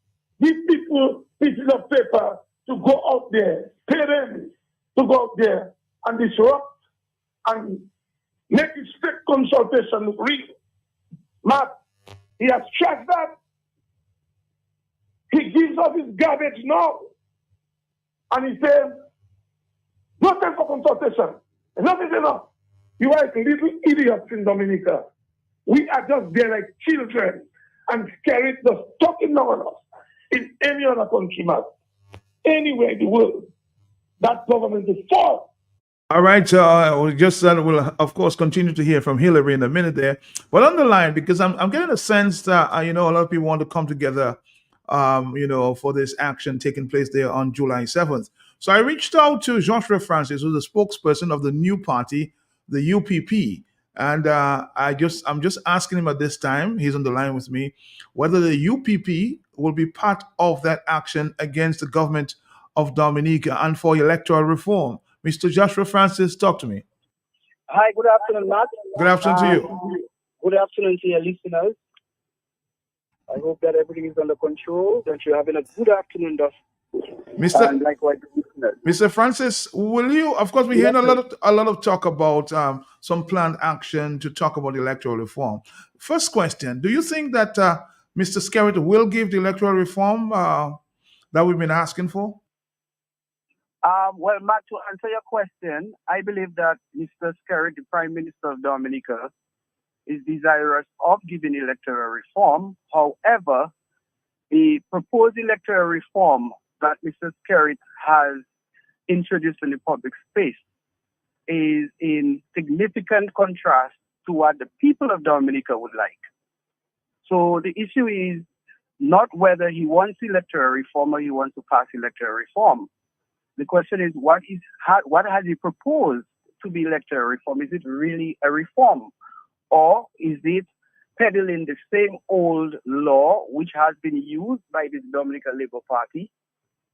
Give people pieces of paper to go out there, pay them to go out there and disrupt and make his state consultation real. Matt, he has trashed that. He gives us his garbage now. And he says, no time for consultation. Enough is enough. You are like little idiots in Dominica. We are just there like children and Skerrit just talking down on us. In any other country, Matt, anywhere in the world, that government is false. All right, we just we'll of course continue to hear from Hillary in a minute there, but on the line because I'm getting a sense that a lot of people want to come together, for this action taking place there on July 7th. So I reached out to Joshua Francis, who's the spokesperson of the new party, the UPP, and I'm just asking him at this time. He's on the line with me, whether the UPP will be part of that action against the government of Dominica and for electoral reform. Mr. Joshua Francis, talk to me. Hi, good afternoon, Matt. Good afternoon to you. Good afternoon to your listeners. I hope that everything is under control, that you're having a good afternoon, and likewise, listeners. Mr. Francis, will you, of course, we're hearing a lot of talk about some planned action to talk about electoral reform. First question, do you think that Mr. Skerrit will give the electoral reform that we've been asking for? Well, Matt, to answer your question, I believe that Mr. Skerrit, the Prime Minister of Dominica, is desirous of giving electoral reform. However, the proposed electoral reform that Mr. Skerrit has introduced in the public space is in significant contrast to what the people of Dominica would like. So the issue is not whether he wants electoral reform or he wants to pass electoral reform. The question is, what has he proposed to be electoral reform? Is it really a reform? Or is it peddling the same old law which has been used by the Dominica Labour Party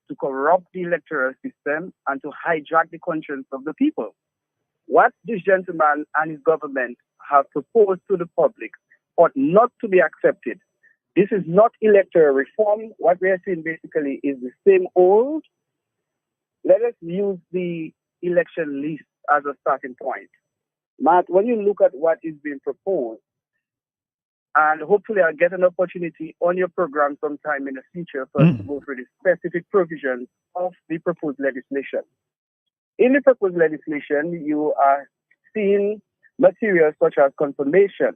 to corrupt the electoral system and to hijack the conscience of the people? What this gentleman and his government have proposed to the public ought not to be accepted. This is not electoral reform. What we are seeing basically is the same old. Let us use the election list as a starting point. Matt, when you look at what is being proposed, and hopefully I'll get an opportunity on your program sometime in the future for us to go through the specific provisions of the proposed legislation. In the proposed legislation, you are seeing materials such as confirmation.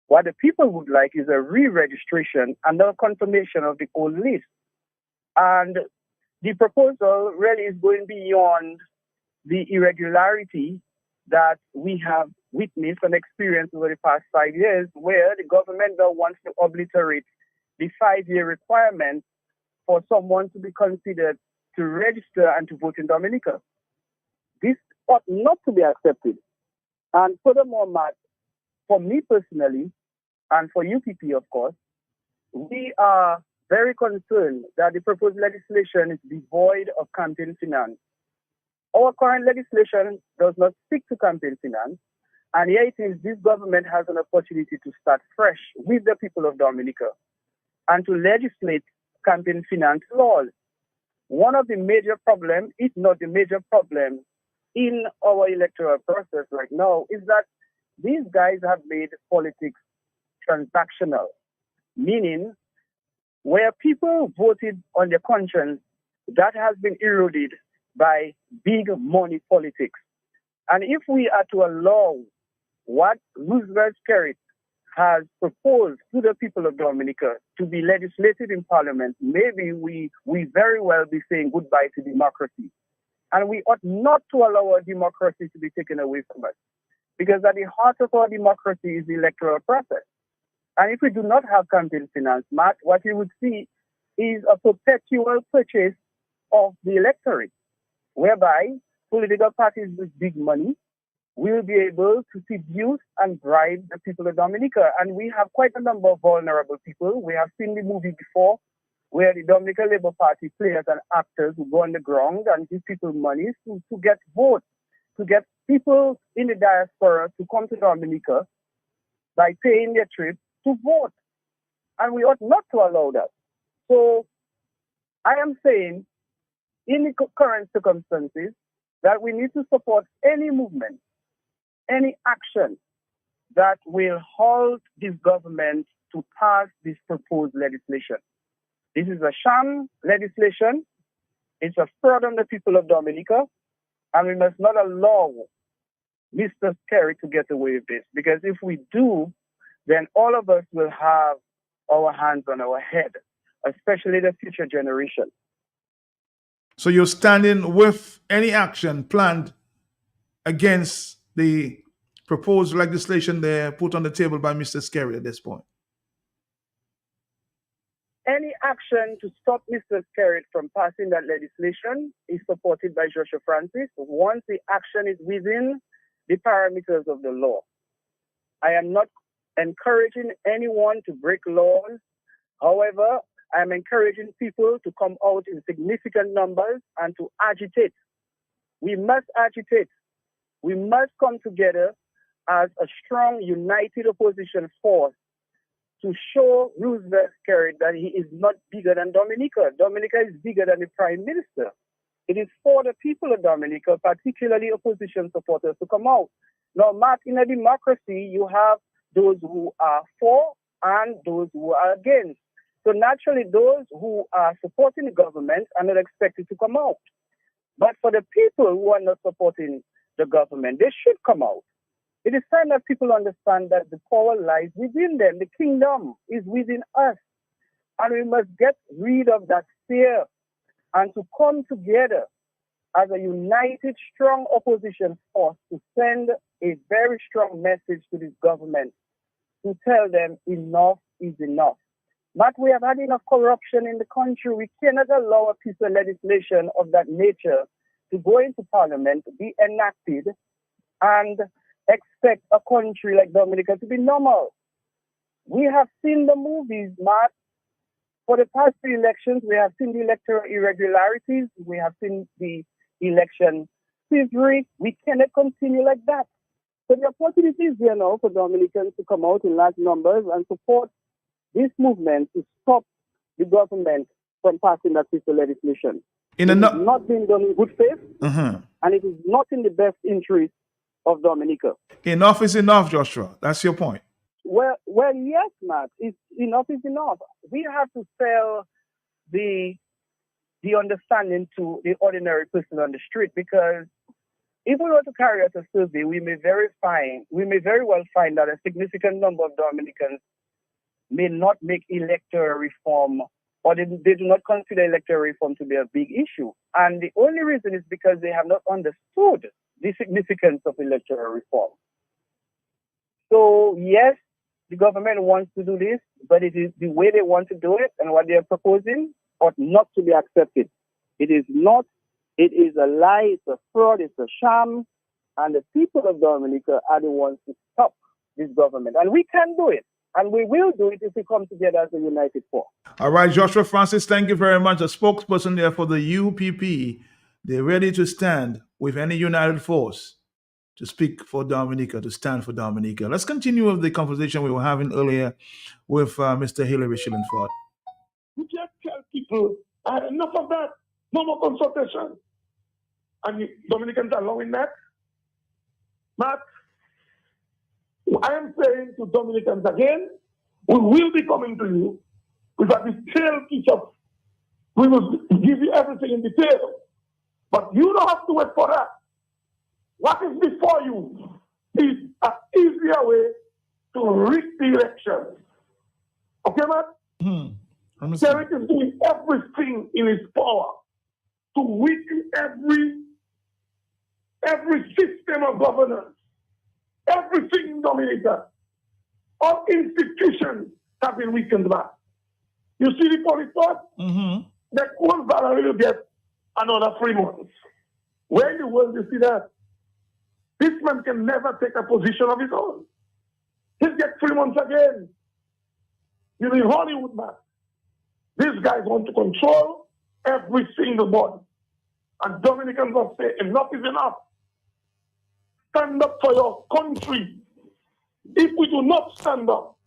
What the people would like is a re-registration and a confirmation of the old list. And the proposal really is going beyond the irregularity that we have witnessed and experienced over the past 5 years, where the government now wants to obliterate the 5-year requirement for someone to be considered to register and to vote in Dominica. This ought not to be accepted. And furthermore, Matt, for me personally, and for UPP, of course, we are very concerned that the proposed legislation is devoid of campaign finance. Our current legislation does not speak to campaign finance, and yet it is this government has an opportunity to start fresh with the people of Dominica and to legislate campaign finance laws. One of the major problems, if not the major problem, in our electoral process right now is that these guys have made politics transactional, meaning where people voted on their conscience, that has been eroded by big money politics. And if we are to allow what Roosevelt Skerrit has proposed to the people of Dominica to be legislated in Parliament, maybe we very well be saying goodbye to democracy. And we ought not to allow our democracy to be taken away from us. Because at the heart of our democracy is the electoral process. And if we do not have campaign finance, Matt, what you would see is a perpetual purchase of the electorate, whereby political parties with big money will be able to seduce and bribe the people of Dominica. And we have quite a number of vulnerable people. We have seen the movie before where the Dominica Labour Party players and actors who go on the ground and give people money to get votes, to get people in the diaspora to come to Dominica by paying their trip to vote. And we ought not to allow that. So I am saying, in the current circumstances, that we need to support any movement, any action that will halt this government to pass this proposed legislation. This is a sham legislation. It's a fraud on the people of Dominica, and we must not allow Mr. Kerry to get away with this, because if we do, then all of us will have our hands on our head, especially the future generation. So you're standing with any action planned against the proposed legislation there put on the table by Mr. Skerry at this point? Any action to stop Mr. Skerry from passing that legislation is supported by Joshua Francis once the action is within the parameters of the law. I am not encouraging anyone to break laws. However, I am encouraging people to come out in significant numbers and to agitate. We must agitate. We must come together as a strong, united opposition force to show Roosevelt Skerry that he is not bigger than Dominica. Dominica is bigger than the Prime Minister. It is for the people of Dominica, particularly opposition supporters, to come out. Now, Matt, in a democracy, you have those who are for and those who are against. So naturally, those who are supporting the government are not expected to come out. But for the people who are not supporting the government, they should come out. It is time that people understand that the power lies within them. The kingdom is within us. And we must get rid of that fear and to come together as a united, strong opposition force to send a very strong message to this government to tell them enough is enough. But we have had enough corruption in the country. We cannot allow a piece of legislation of that nature to go into Parliament, be enacted, and expect a country like Dominica to be normal. We have seen the movies, Matt. For the past 3 elections, we have seen the electoral irregularities. We have seen the election thievery. We cannot continue like that. So the opportunity is there now for Dominicans to come out in large numbers and support this movement to stop the government from passing that piece of legislation. It is not being done in good faith, and it is not in the best interest of Dominica. Enough is enough, Joshua. That's your point. Well, yes, Matt. Enough is enough. We have to sell the understanding to the ordinary person on the street, because if we were to carry out a survey, we may very well find that a significant number of Dominicans may not make electoral reform, or they do not consider electoral reform to be a big issue. And the only reason is because they have not understood the significance of electoral reform. So yes, the government wants to do this, but it is the way they want to do it and what they are proposing ought not to be accepted. It is not. It is a lie, it's a fraud, it's a sham, and the people of Dominica are the ones to stop this government. And we can do it, and we will do it if we come together as a united force. All right, Joshua Francis, thank you very much. A spokesperson there for the UPP. They're ready to stand with any united force to speak for Dominica, to stand for Dominica. Let's continue with the conversation we were having earlier with Mr. Hilary Shillingford. We just tell people, I had enough of that. No more consultation. And Dominicans are allowing that? Matt, I am saying to Dominicans again, we will be coming to you with a detailed piece of, we will give you everything in detail. But you don't have to wait for that. What is before you is an easier way to rig the election. Okay, Matt? Derek is doing everything in his power to weaken every system of governance, everything in Dominica. All institutions have been weakened back. You see the police force? The Coal Valley will get another 3 months. Where in the world do you see that? This man can never take a position of his own. He'll get 3 months again. You know, in Hollywood, man, these guys want to control every single body. And Dominicans will say, enough is enough. Stand up for your country. If we do not stand up,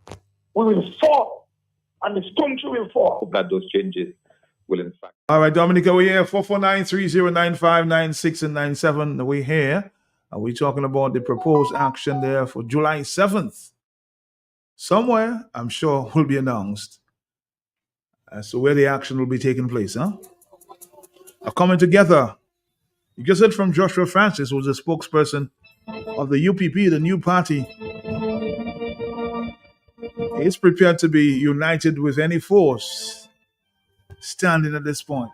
we will fall. And this country will fall. That those changes will in fact. All right, Dominica, we're here. 449-3095-96 and 97. We're here. And we're talking about the proposed action there for July 7th. Somewhere, I'm sure, will be announced as to where the action will be taking place, huh? Coming together. You just heard from Joshua Francis, who's the spokesperson of the UPP, the new party. He's prepared to be united with any force standing at this point.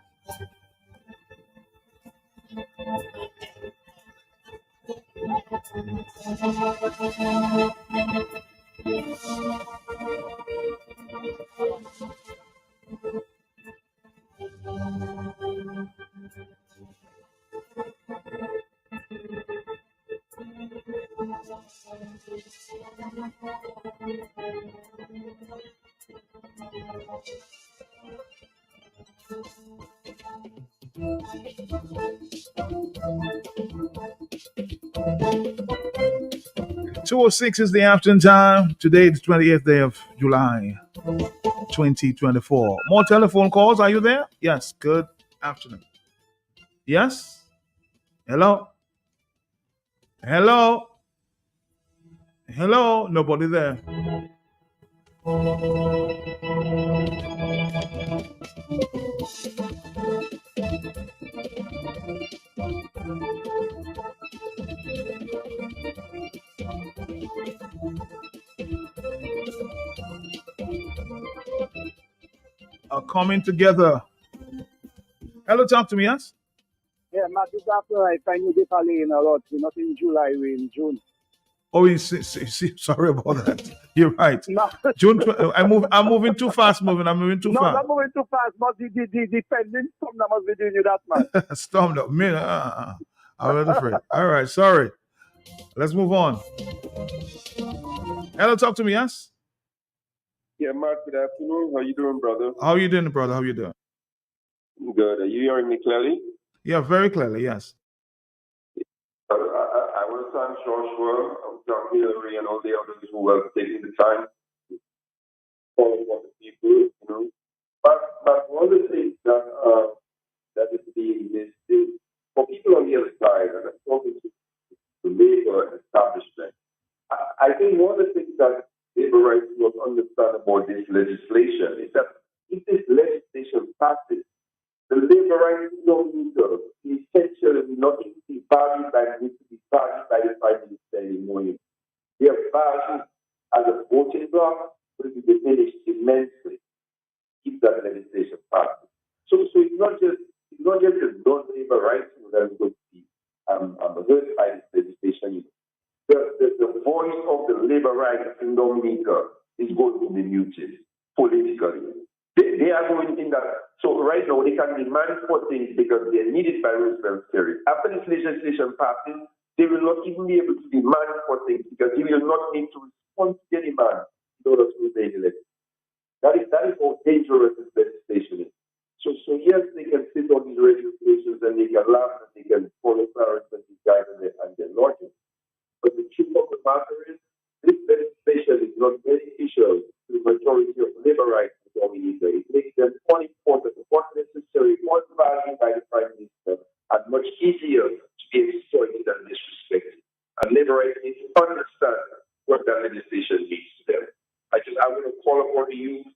.206 is the afternoon time. Today, the 28th day of July, 2024. More telephone calls. Are you there? Yes. Good afternoon. Yes? Hello? Hello? Hello? Nobody there. Are coming together. Hello, talk to me, yes? Yeah, Matt, this after I find you differently in a lot. We're not in July, we're in June. Oh, sorry about that. You're right. No. June. I'm moving too fast. I'm moving too No, fast. not moving too fast, but the defending storm that must be doing you that, man. Storm up. Me, I'm not afraid. All right, sorry. Let's move on. Hello, talk to me, yes? Yeah, Mark, good afternoon. How you doing, brother? How you doing, brother? How you doing? Good. Are you hearing me clearly? Yeah, very clearly, yes. I was on Joshua, John Hillary, and all the others who were taking the time to follow what the people, you know. But one of the things that is being missed is for people on the other side, and I'm talking to the labor establishment. I think one of the things that labor rights will understand about this legislation is that if this legislation passes, the labor rights don't need to essentially nothing to be valued by the Prime Minister anymore. They are valued as a voting bloc, but it will be diminished immensely if that legislation passes. So it's not just the non-labor rights that is going to be hurt by this legislation. The voice of the labor rights in Dominica is going to be muted politically. They are going in that. So right now they can demand for things because they are needed by Roosevelt theory. After this legislation passes, they will not even be able to demand for things because they will not need to respond to their demand in order to remain elected. That is how dangerous this legislation is. So yes, they can sit on these regulations and they can laugh and they can follow Clarence and these guys and their logic. But the truth of the matter is, this legislation is not beneficial to the majority of labor rights in Dominica. It makes them unimportant, unnecessary, unvalued by the Prime Minister, and much easier to be exploited and disrespected. And labor rights need to understand what that legislation means to them. I want to call upon the youth,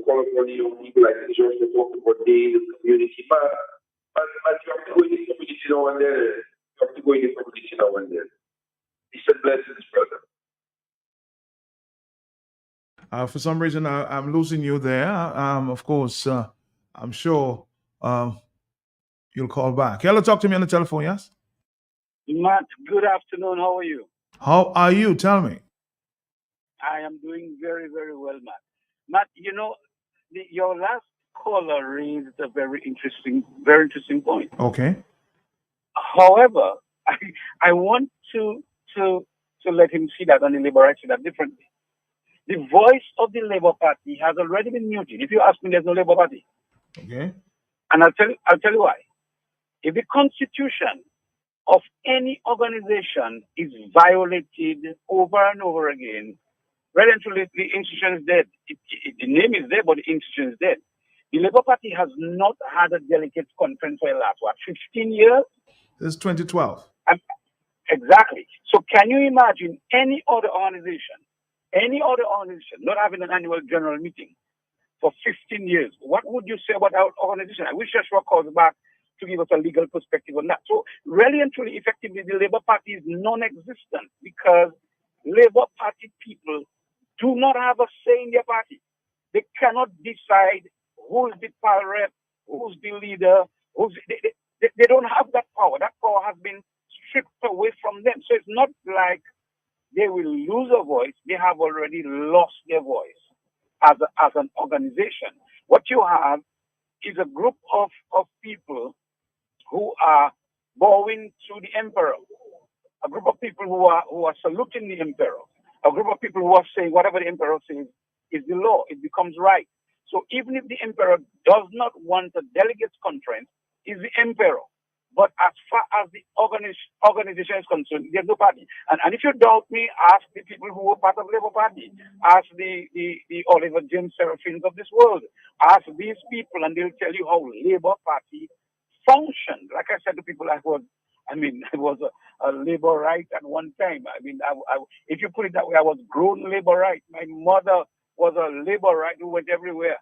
call upon the young people. I think George talked about the community, but you have to go in the community now and then. You have to go in the community now and then. Peace and blessings, brother. For some reason, I'm losing you there. Of course, I'm sure you'll call back. Hello, talk to me on the telephone, yes? Matt, good afternoon. How are you? How are you? Tell me. I am doing very, very well, Matt. Matt, you know, your last caller raised a very interesting point. Okay. However, I want to let him see that, and the Labour right see that differently. The voice of the Labour Party has already been muted. If you ask me, there's no Labour Party, Okay. and I'll tell you why. If the constitution of any organization is violated over and over again, well and truly, the institution is dead. The name is there, but the institution is dead. The Labour Party has not had a delegates conference for the last, 15 years? This is 2012. Exactly. So can you imagine any other organization not having an annual general meeting for 15 years? What would you say about our organization? I wish Joshua calls back to give us a legal perspective on that. So really and truly, effectively, the Labour Party is non-existent because Labour Party people do not have a say in their party. They cannot decide who's the power rep, who's the leader, they don't have that power. That power has been stripped away from them. So it's not like they will lose a voice. They have already lost their voice as an organization. What you have is a group of people who are bowing to the emperor, a group of people who are saluting the emperor, a group of people who are saying whatever the emperor says is the law. It becomes right. So even if the emperor does not want a delegates conference, is the emperor. But as far as the organization is concerned, there's no party. And if you doubt me, ask the people who were part of Labour Party. Ask the Oliver James Seraphins of this world. Ask these people, and they'll tell you how Labour Party functioned. Like I said to people, I was a Labour right at one time. If you put it that way, I was grown Labour right. My mother was a Labour right who went everywhere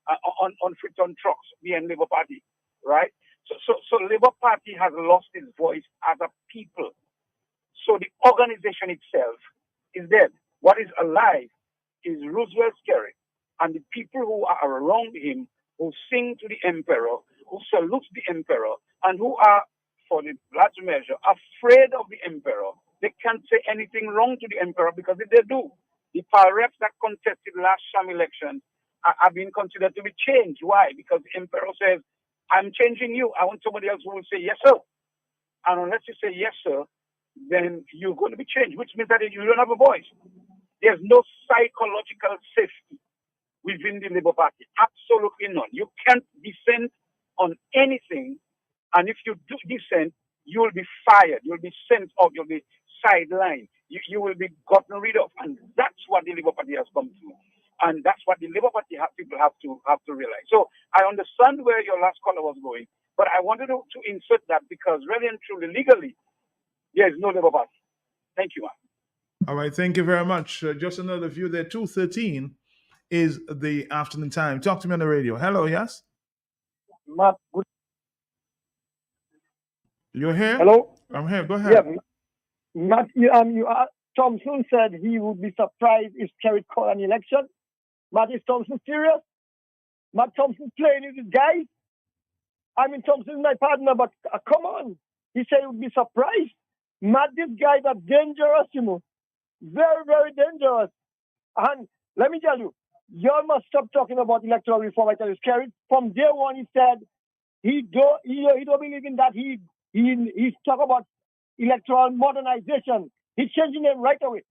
on Friton trucks, being Labour Party, right? So Labour Party has lost its voice as a people. So the organization itself is dead. What is alive is Roosevelt Skerrit and the people who are around him, who sing to the emperor, who salute the emperor, and who are, for the large measure, afraid of the emperor. They can't say anything wrong to the emperor because if they do, the power reps that contested last sham election are being considered to be changed. Why? Because the emperor says, I'm changing you. I want somebody else who will say yes, sir. And unless you say yes, sir, then you're going to be changed, which means that you don't have a voice. There's no psychological safety within the Labour Party. Absolutely none. You can't dissent on anything. And if you do dissent, you will be fired. You'll be sent off. You'll be sidelined. You will be gotten rid of. And that's what the Labour Party has come to. And that's what the Labour Party people have to realize. So I understand where your last caller was going, but I wanted to insert that because really and truly, legally, there is no Labour Party. Thank you, man. All right, thank you very much. Just another view there. 2:13 is the afternoon time. Talk to me on the radio. Hello, yes? Matt, good. You're here? Hello? I'm here. Go ahead. Yeah, Matt, Thompson said he would be surprised if Skerrit called an election. Matt, is Thompson serious? Matt Thompson playing with his guys? Thompson is my partner, but come on. He said he would be surprised. Matt, these guys are dangerous, you know. Very, very dangerous. And let me tell you, y'all must stop talking about electoral reform. I tell you, Skerrit, from day one, he said he don't believe in that. He's talking about electoral modernization. He's changing them right away.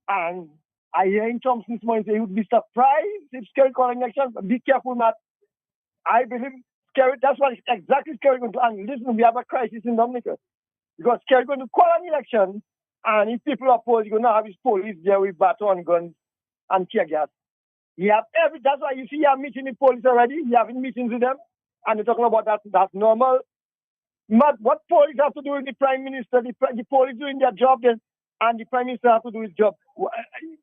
And I hear in Thompson's mind say he would be surprised if Skerrit called an election. Be careful, Matt. I believe Skerrit, that's what exactly Skerrit going to do. And listen, we have a crisis in Dominica. Because Skerrit going to call an election, and if people oppose, you're going to have his police there with baton guns and tear gas. That's why you see you have meetings with police already. You having meetings with them, and they're talking about that. That's normal. Matt, what police have to do with the Prime Minister? The police doing their job then, and the Prime Minister have to do his job.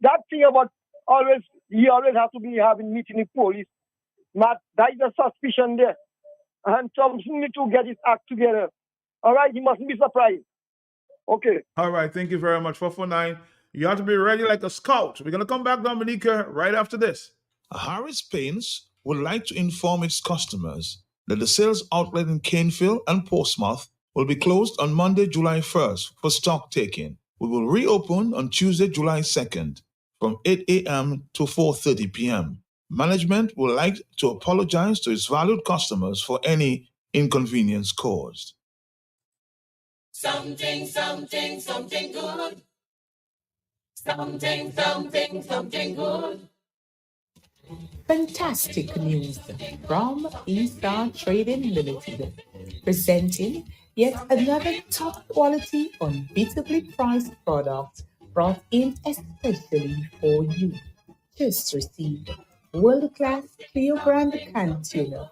That thing about he always have to be having meeting with police. Matt, that is a suspicion there. And Thompson need to get his act together. All right, he mustn't be surprised. Okay. All right, thank you very much. 449. You have to be ready like a scout. We're going to come back, Dominica, right after this. Harris Paints would like to inform its customers that the sales outlet in Caneville and Portsmouth will be closed on Monday, July 1st for stock taking. We will reopen on Tuesday, July 2nd from 8 a.m. to 4:30 p.m. Management would like to apologize to its valued customers for any inconvenience caused. Something, something, something good. Something, something, something good. Fantastic news from Eaststar Trading Limited, presenting yet another top quality, unbeatably priced product brought in especially for you. Just received world-class Cleo brand canned tuna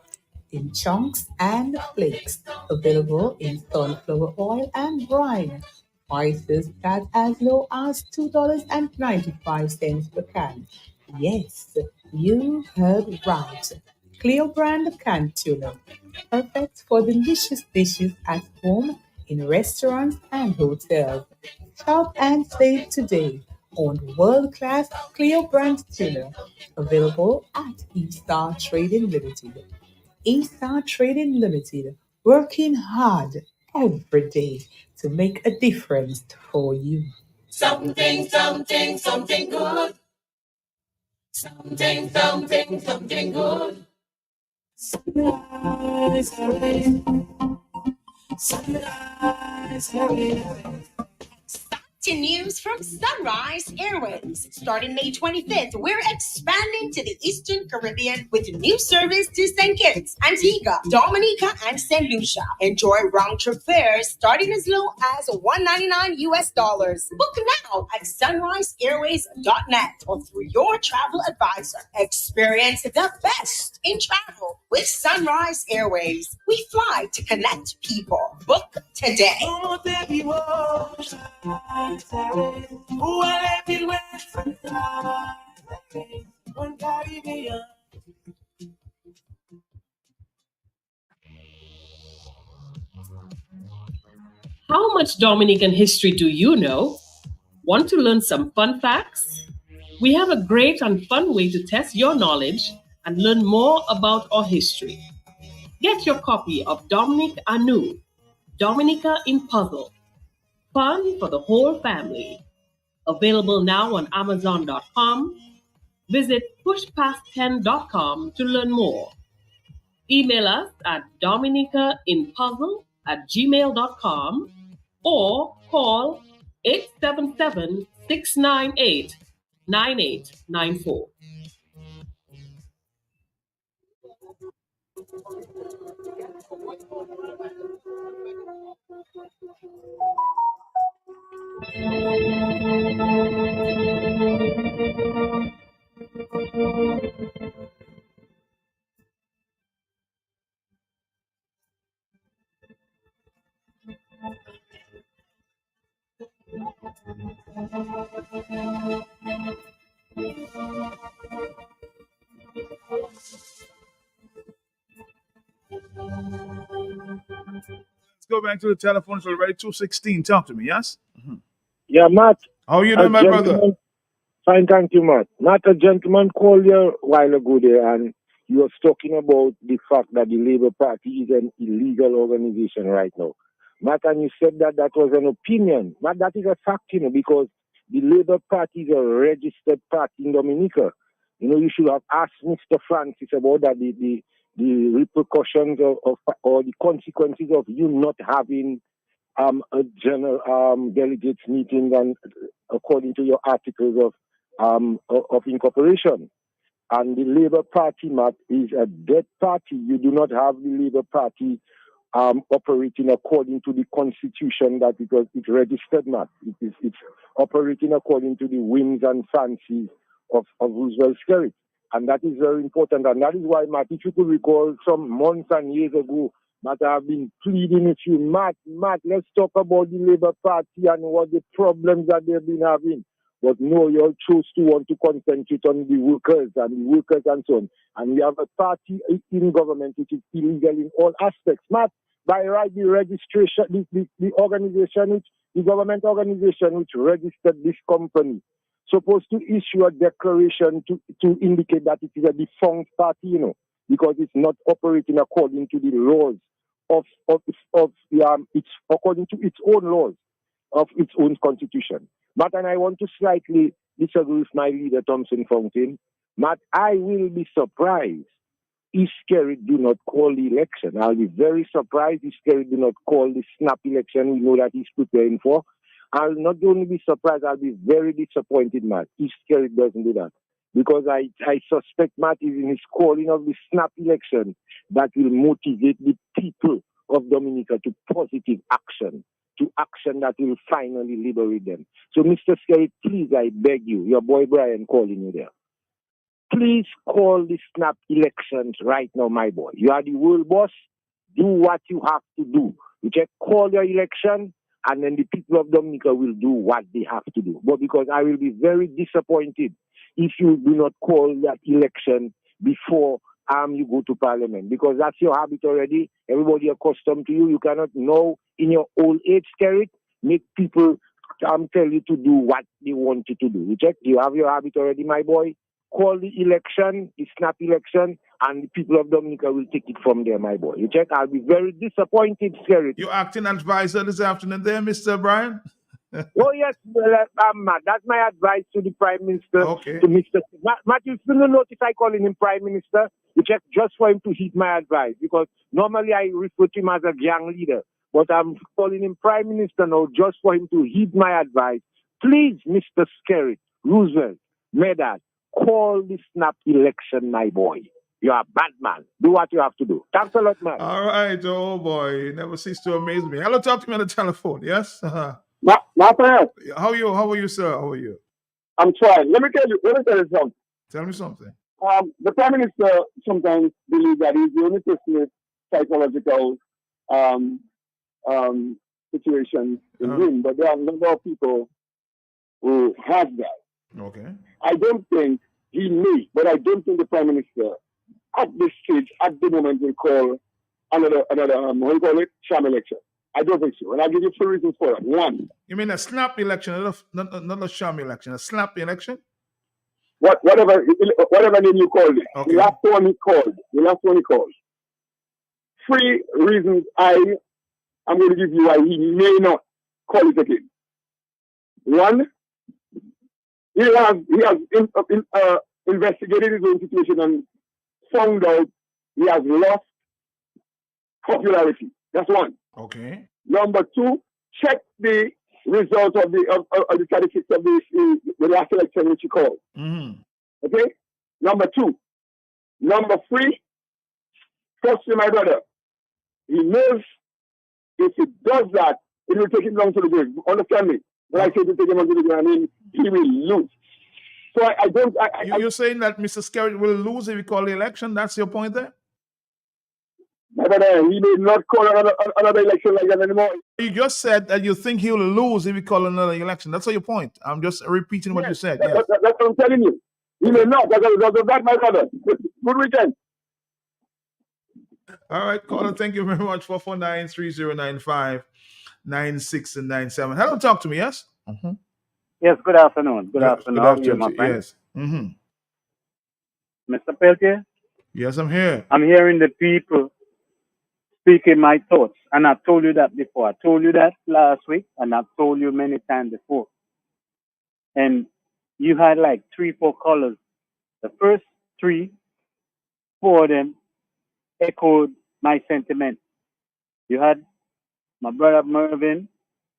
in chunks and flakes, available in sunflower oil and brine. Prices start as low as $2.95 per can. Yes, you heard right. Cleo brand canned tuna, perfect for delicious dishes at home, in restaurants and hotels. Shop and save today on world-class Cleo brand tuna, available at Eaststar Trading Limited. Eaststar Trading Limited, working hard every day to make a difference for you. Something, something, something good. Something, something, something good. Sunrise, hurry. Sunrise, hurry. To news from Sunrise Airways. Starting May 25th, we're expanding to the Eastern Caribbean with a new service to St. Kitts, Antigua, Dominica, and St. Lucia. Enjoy round-trip fares starting as low as $199 US. Book now at sunriseairways.net or through your travel advisor. Experience the best in travel with Sunrise Airways. We fly to connect people. Book today. How much Dominican history do you know? Want to learn some fun facts? We have a great and fun way to test your knowledge and learn more about our history. Get your copy of Dominic Anu, Dominica in Puzzle. Fun for the whole family. Available now on Amazon.com. Visit pushpast10.com to learn more. Email us at dominicainpuzzle@gmail.com or call 877-698-9894. Let's go back to the telephone. So ready, 216. Talk to me, yes? Yeah, Matt. How are you a doing, my brother? gentleman- Fine, thank you, Matt. Matt, a gentleman called you a while ago there, and he was talking about the fact that the Labour Party is an illegal organization right now. Matt, and you said that that was an opinion. Matt, that is a fact, because the Labour Party is a registered party in Dominica. You should have asked Mr. Francis about that, the repercussions of or the consequences of you not having a general delegates meeting, and according to your articles of incorporation. And the Labour Party, Matt, is a dead party. You do not have the Labour Party operating according to the constitution that it registered, Matt. It's operating according to the whims and fancies of Roosevelt Skerrit. And that is very important. And that is why, Matt, if you could recall some months and years ago, Matt, I've been pleading with you, Matt, let's talk about the Labour Party and what the problems that they've been having. But no, you all chose to want to concentrate on the workers and so on. And we have a party in government which is illegal in all aspects. Matt, by right, the registration, the organization, the government organization which registered this company, supposed to issue a declaration to indicate that it is a defunct party, because it's not operating according to the laws it's according to its own laws of its own constitution. Matt, and I want to slightly disagree with my leader, Thompson Fountain. Matt, I will be surprised if Kerry do not call the election. I'll be very surprised if Kerry do not call the snap election we know that he's preparing for. I'll not only be surprised, I'll be very disappointed, Matt, if Kerry doesn't do that. Because I suspect Matt is in his calling of the snap election that will motivate the people of Dominica to positive action, to action that will finally liberate them. So, Mr. Skerrit, please, I beg you, your boy Brian calling you there. Please call the snap elections right now, my boy. You are the world boss. Do what you have to do. You just call your election, and then the people of Dominica will do what they have to do. But because I will be very disappointed if you do not call that election before you go to Parliament, because that's your habit already. Everybody accustomed to you. You cannot know in your old age, Skerrit, make people tell you to do what they want you to do. You check? You have your habit already, my boy. Call the election, the snap election, and the people of Dominica will take it from there, my boy. You check? I'll be very disappointed, Skerrit. You're acting advisor this afternoon there, Mr. Brian? Oh, yes, well, Matt. That's my advice to the Prime Minister, Okay. to Mr. Matt, you still notice I calling him Prime Minister? You check just for him to heed my advice, because normally I refer to him as a gang leader, but I'm calling him Prime Minister now just for him to heed my advice. Please, Mr. Skerrit, Roosevelt, Medad, call the snap election, my boy. You're a bad man. Do what you have to do. Thanks a lot, man. All right, oh boy, you never cease to amaze me. Hello, talk to me on the telephone, yes? Raphael, How are you, sir? How are you? I'm trying. Let me tell you something. Tell me something. The Prime Minister sometimes believes that he's the only person with psychological situation in him, but there are a number of people who have that. Okay. I don't think he may, but I don't think the Prime Minister at this stage, at the moment, will call another what do you call it, sham election. I don't think so. And I'll give you 2 reasons for that. One, You mean a snap election, not a sham election, a snap election? whatever name you called it. Okay. The last one he called. 3 reasons I'm going to give you why he may not call it again. One, he has investigated his own situation and found out he has lost popularity. That's one. Okay. Number 2, check the result of the statistics of the last election which he called. Mm-hmm. Okay? Number 2. Number 3, firstly, my brother, he knows if he does that, it will take him down to the grave. Understand me? When I say to take him down to the grave, I mean he will lose. So I don't... You're saying that Mr. Skerrit will lose if we call the election? That's your point there? My brother, he may not call another election like that anymore. You just said that you think he'll lose if we call another election. That's your point. I'm just repeating what you said. Yes. That's what I'm telling you. He may not. That's that, my brother. Good weekend. All right, caller, thank you very much. 449-3095-96 and 97. Hello, talk to me, yes? Mm-hmm. Yes, good afternoon. Good afternoon. How are you, my friend? Yes. Mm-hmm. Mr. Peltier? Yes, I'm here. I'm hearing the people speaking my thoughts. And I've told you that before. I told you that last week, and I've told you many times before. And you had like 3-4 callers. The first 3, 4 of them echoed my sentiment. You had my brother Mervyn,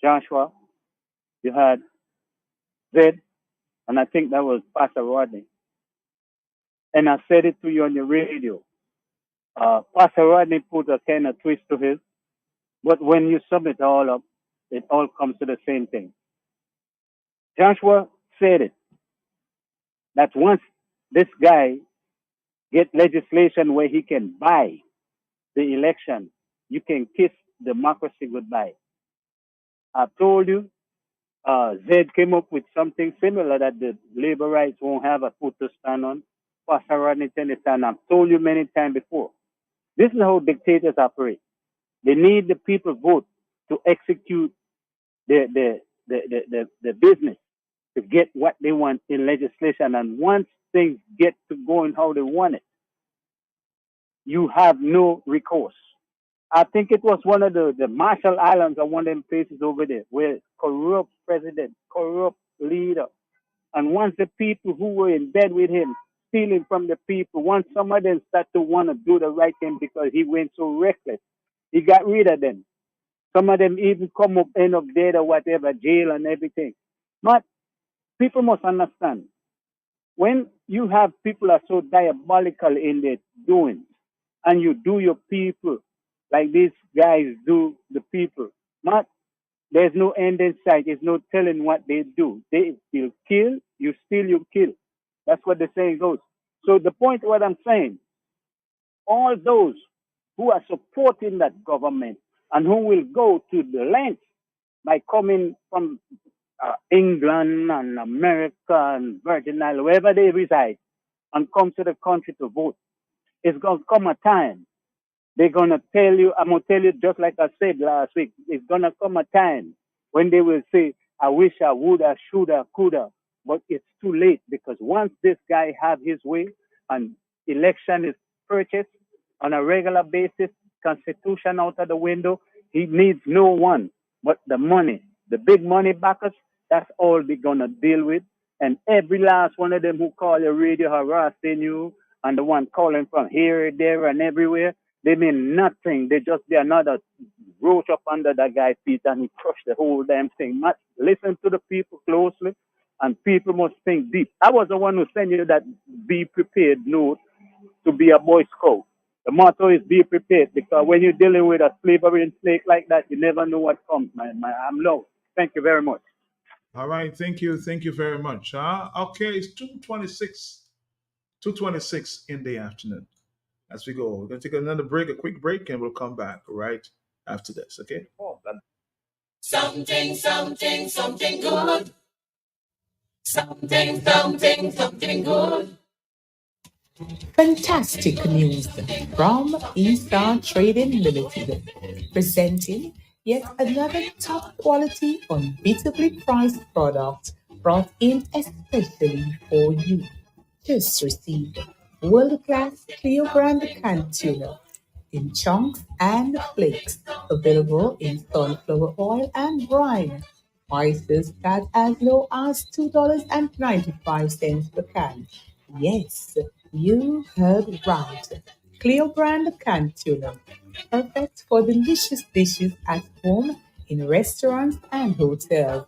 Joshua. You had Zed, and I think that was Pastor Rodney. And I said it to you on the radio. Pastor Rodney put a kind of twist to his, but when you sum it all up, it all comes to the same thing. Joshua said it, that once this guy get legislation where he can buy the election, you can kiss democracy goodbye. I told you, Zed came up with something similar that the labor rights won't have a foot to stand on. Pastor Rodney Tennyson, I've told you many times before. This is how dictators operate. They need the people vote to execute the business to get what they want in legislation. And once things get to going how they want it, you have no recourse. I think it was one of the Marshall Islands or one of them places over there where corrupt president, corrupt leader. And once the people who were in bed with him stealing from the people. Once some of them start to want to do the right thing because he went so reckless, he got rid of them. Some of them even come up, end up dead or whatever, jail and everything. But people must understand, when you have people are so diabolical in their doings, and you do your people like these guys do the people, but there's no end in sight. There's no telling what they do. They will kill, you steal, you kill. That's what the saying goes. So the point what I'm saying, all those who are supporting that government and who will go to the length by coming from England and America and Virgin Islands, wherever they reside, and come to the country to vote, it's going to come a time. They're going to tell you, I'm going to tell you just like I said last week, it's going to come a time when they will say, I wish I woulda, shoulda, coulda, but it's too late, because once this guy have his way and election is purchased on a regular basis, constitution out of the window, he needs no one but the money. The big money backers, that's all they're going to deal with. And every last one of them who call your radio harassing you, and the one calling from here, there, and everywhere, they mean nothing. They just be another roach up under that guy's feet, and he crushed the whole damn thing. Listen to the people closely, and people must think deep. I was the one who sent you that be prepared note to be a Boy Scout. The motto is be prepared, because when you're dealing with a slavery snake like that, you never know what comes, man. I'm low. Thank you very much. All right, thank you very much. Okay, it's 2:26 in the afternoon. As we go, we're gonna take another break, a quick break, and we'll come back right after this. Okay? Something, something, something good. Something, something, something good. Fantastic news from Eaststar Trading Limited, presenting yet another top quality, unbeatably priced product brought in especially for you. Just received world-class Cleo brand canned tuna in chunks and flakes, available in sunflower oil and brine. Prices start as low as $2.95 per can. Yes, you heard right. Cleo brand canned tuna, perfect for delicious dishes at home, in restaurants and hotels.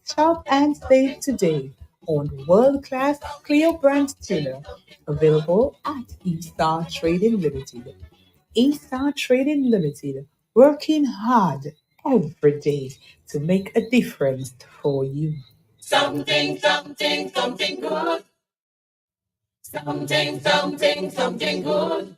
Shop and save today on world-class Cleo brand tuna, available at Eaststar Trading Limited. Eaststar Trading Limited, working hard every day to make a difference for you. Something, something, something good. Something, something, something good.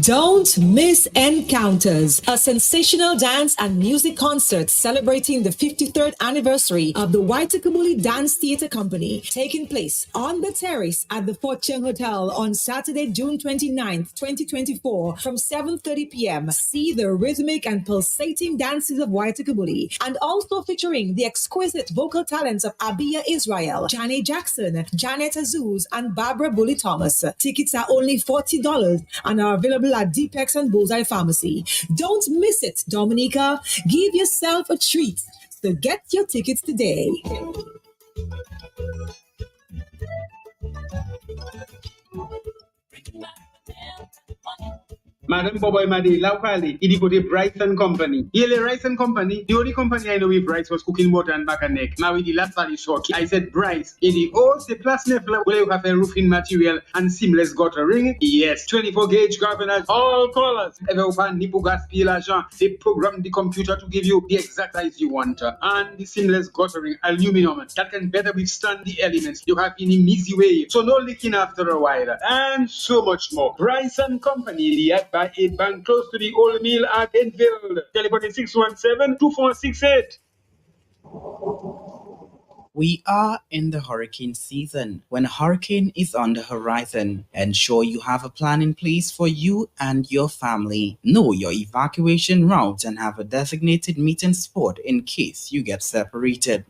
Don't miss Encounters, a sensational dance and music concert celebrating the 53rd anniversary of the Waitakemuli Dance Theatre Company, taking place on the terrace at the Fort Cheng Hotel on Saturday, June 29th, 2024 from 7:30 p.m. See the rhythmic and pulsating dances of Waitakemuli, and also featuring the exquisite vocal talents of Abia Israel, Janet Jackson, Janet Azuz, and Barbara Bully Thomas. Tickets are only $40 and are available at Deepex and Bullseye Pharmacy. Don't miss it, Dominica. Give yourself a treat. So get your tickets today. Madam Boboy Madi, Laukali, Idikote Rice and Company. Yele Rice and Company, the only company I know with rice was cooking water and back and neck. Now with the last valley short, I said Bryce. In the old the plus nefla where you have a roofing material and seamless gutter ring. Yes, 24 gauge governors, all colors. Everyone Nipo gas peel agent. They program the computer to give you the exact size you want. And the seamless guttering aluminum that can better withstand the elements you have in an easy way. So no leaking after a while. And so much more. Bryce and Company, Liat by 8 Bank, close to the old mill at Enfield. Telephone 617-2468. We are in the hurricane season. When a hurricane is on the horizon, ensure you have a plan in place for you and your family. Know your evacuation route and have a designated meeting spot in case you get separated.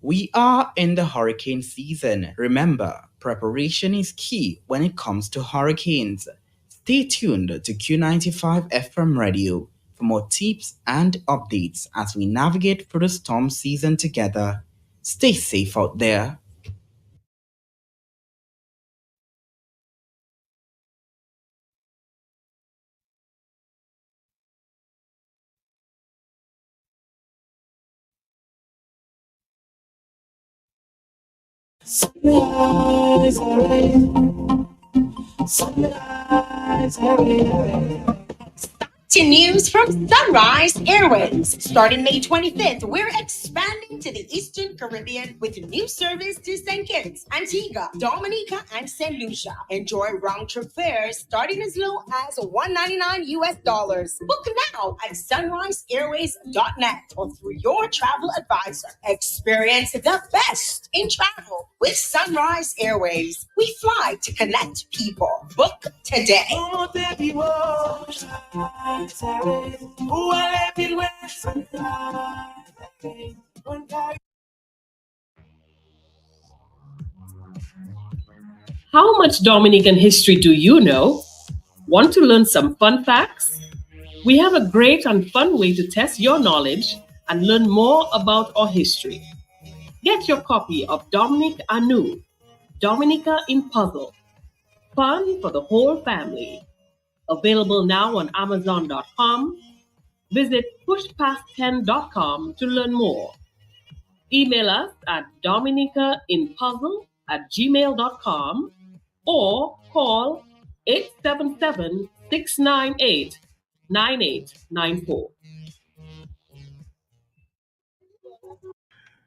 We are in the hurricane season. Remember, preparation is key when it comes to hurricanes. Stay tuned to Q95 FM Radio for more tips and updates as we navigate through the storm season together. Stay safe out there. Sunrise, hooray. Sunrise, hooray. To news from Sunrise Airways. Starting May 25th, we're expanding to the Eastern Caribbean with a new service to St. Kitts, Antigua, Dominica, and St. Lucia. Enjoy round-trip fares starting as low as $199 US. Book now at sunriseairways.net or through your travel advisor. Experience the best in travel with Sunrise Airways. We fly to connect people. Book today. How much Dominican history do you know? Want to learn some fun facts? We have a great and fun way to test your knowledge and learn more about our history. Get your copy of Dominic Anu, Dominica in Puzzle. Fun for the whole family. Available now on Amazon.com. Visit pushpast10.com to learn more. Email us at dominicainpuzzle@gmail.com or call 877-698-9894.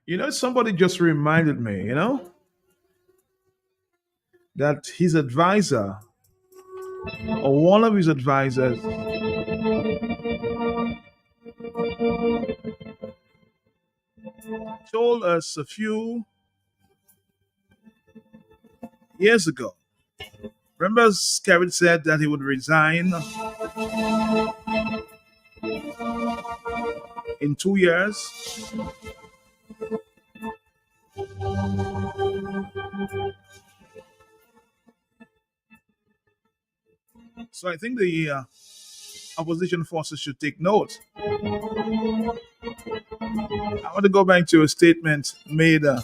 You know, somebody just reminded me, that his advisor, or one of his advisors, told us a few years ago. Remember, Skerrit said that he would resign in 2 years? So I think the opposition forces should take note. I want to go back to a statement made a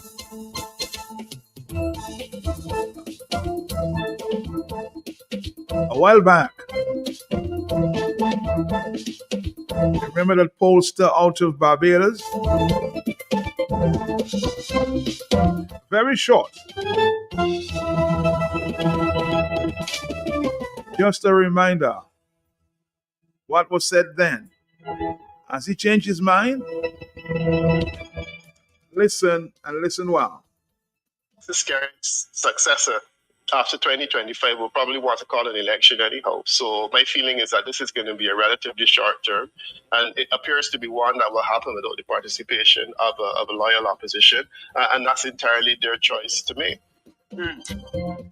while back. Remember that pollster out of Barbados? Very short. Just a reminder. What was said then? Has he changed his mind? Listen and listen well. Skerrit's successor after 2025 will probably want to call an election anyhow. So my feeling is that this is going to be a relatively short term, and it appears to be one that will happen without the participation of a loyal opposition, and that's entirely their choice to make.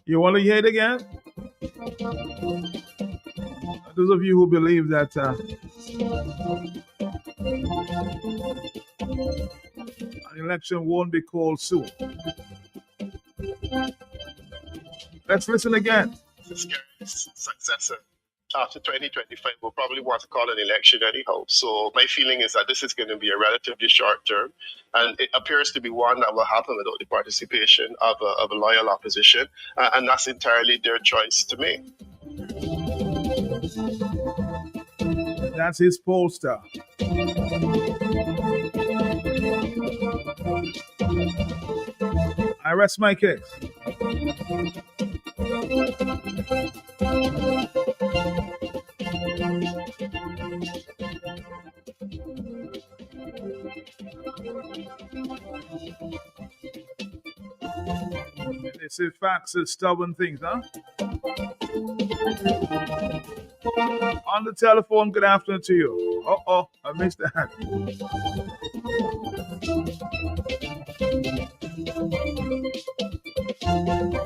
You want to hear it again? Those of you who believe that an election won't be called soon. Let's listen again. Skerrit's successor after 2025 will probably want to call an election anyhow. So my feeling is that this is going to be a relatively short term, and it appears to be one that will happen without the participation of a loyal opposition, and that's entirely their choice to make. That's his pollster. I rest my case. They say facts are stubborn things, huh? On the telephone, good afternoon to you. Uh-oh, I missed that.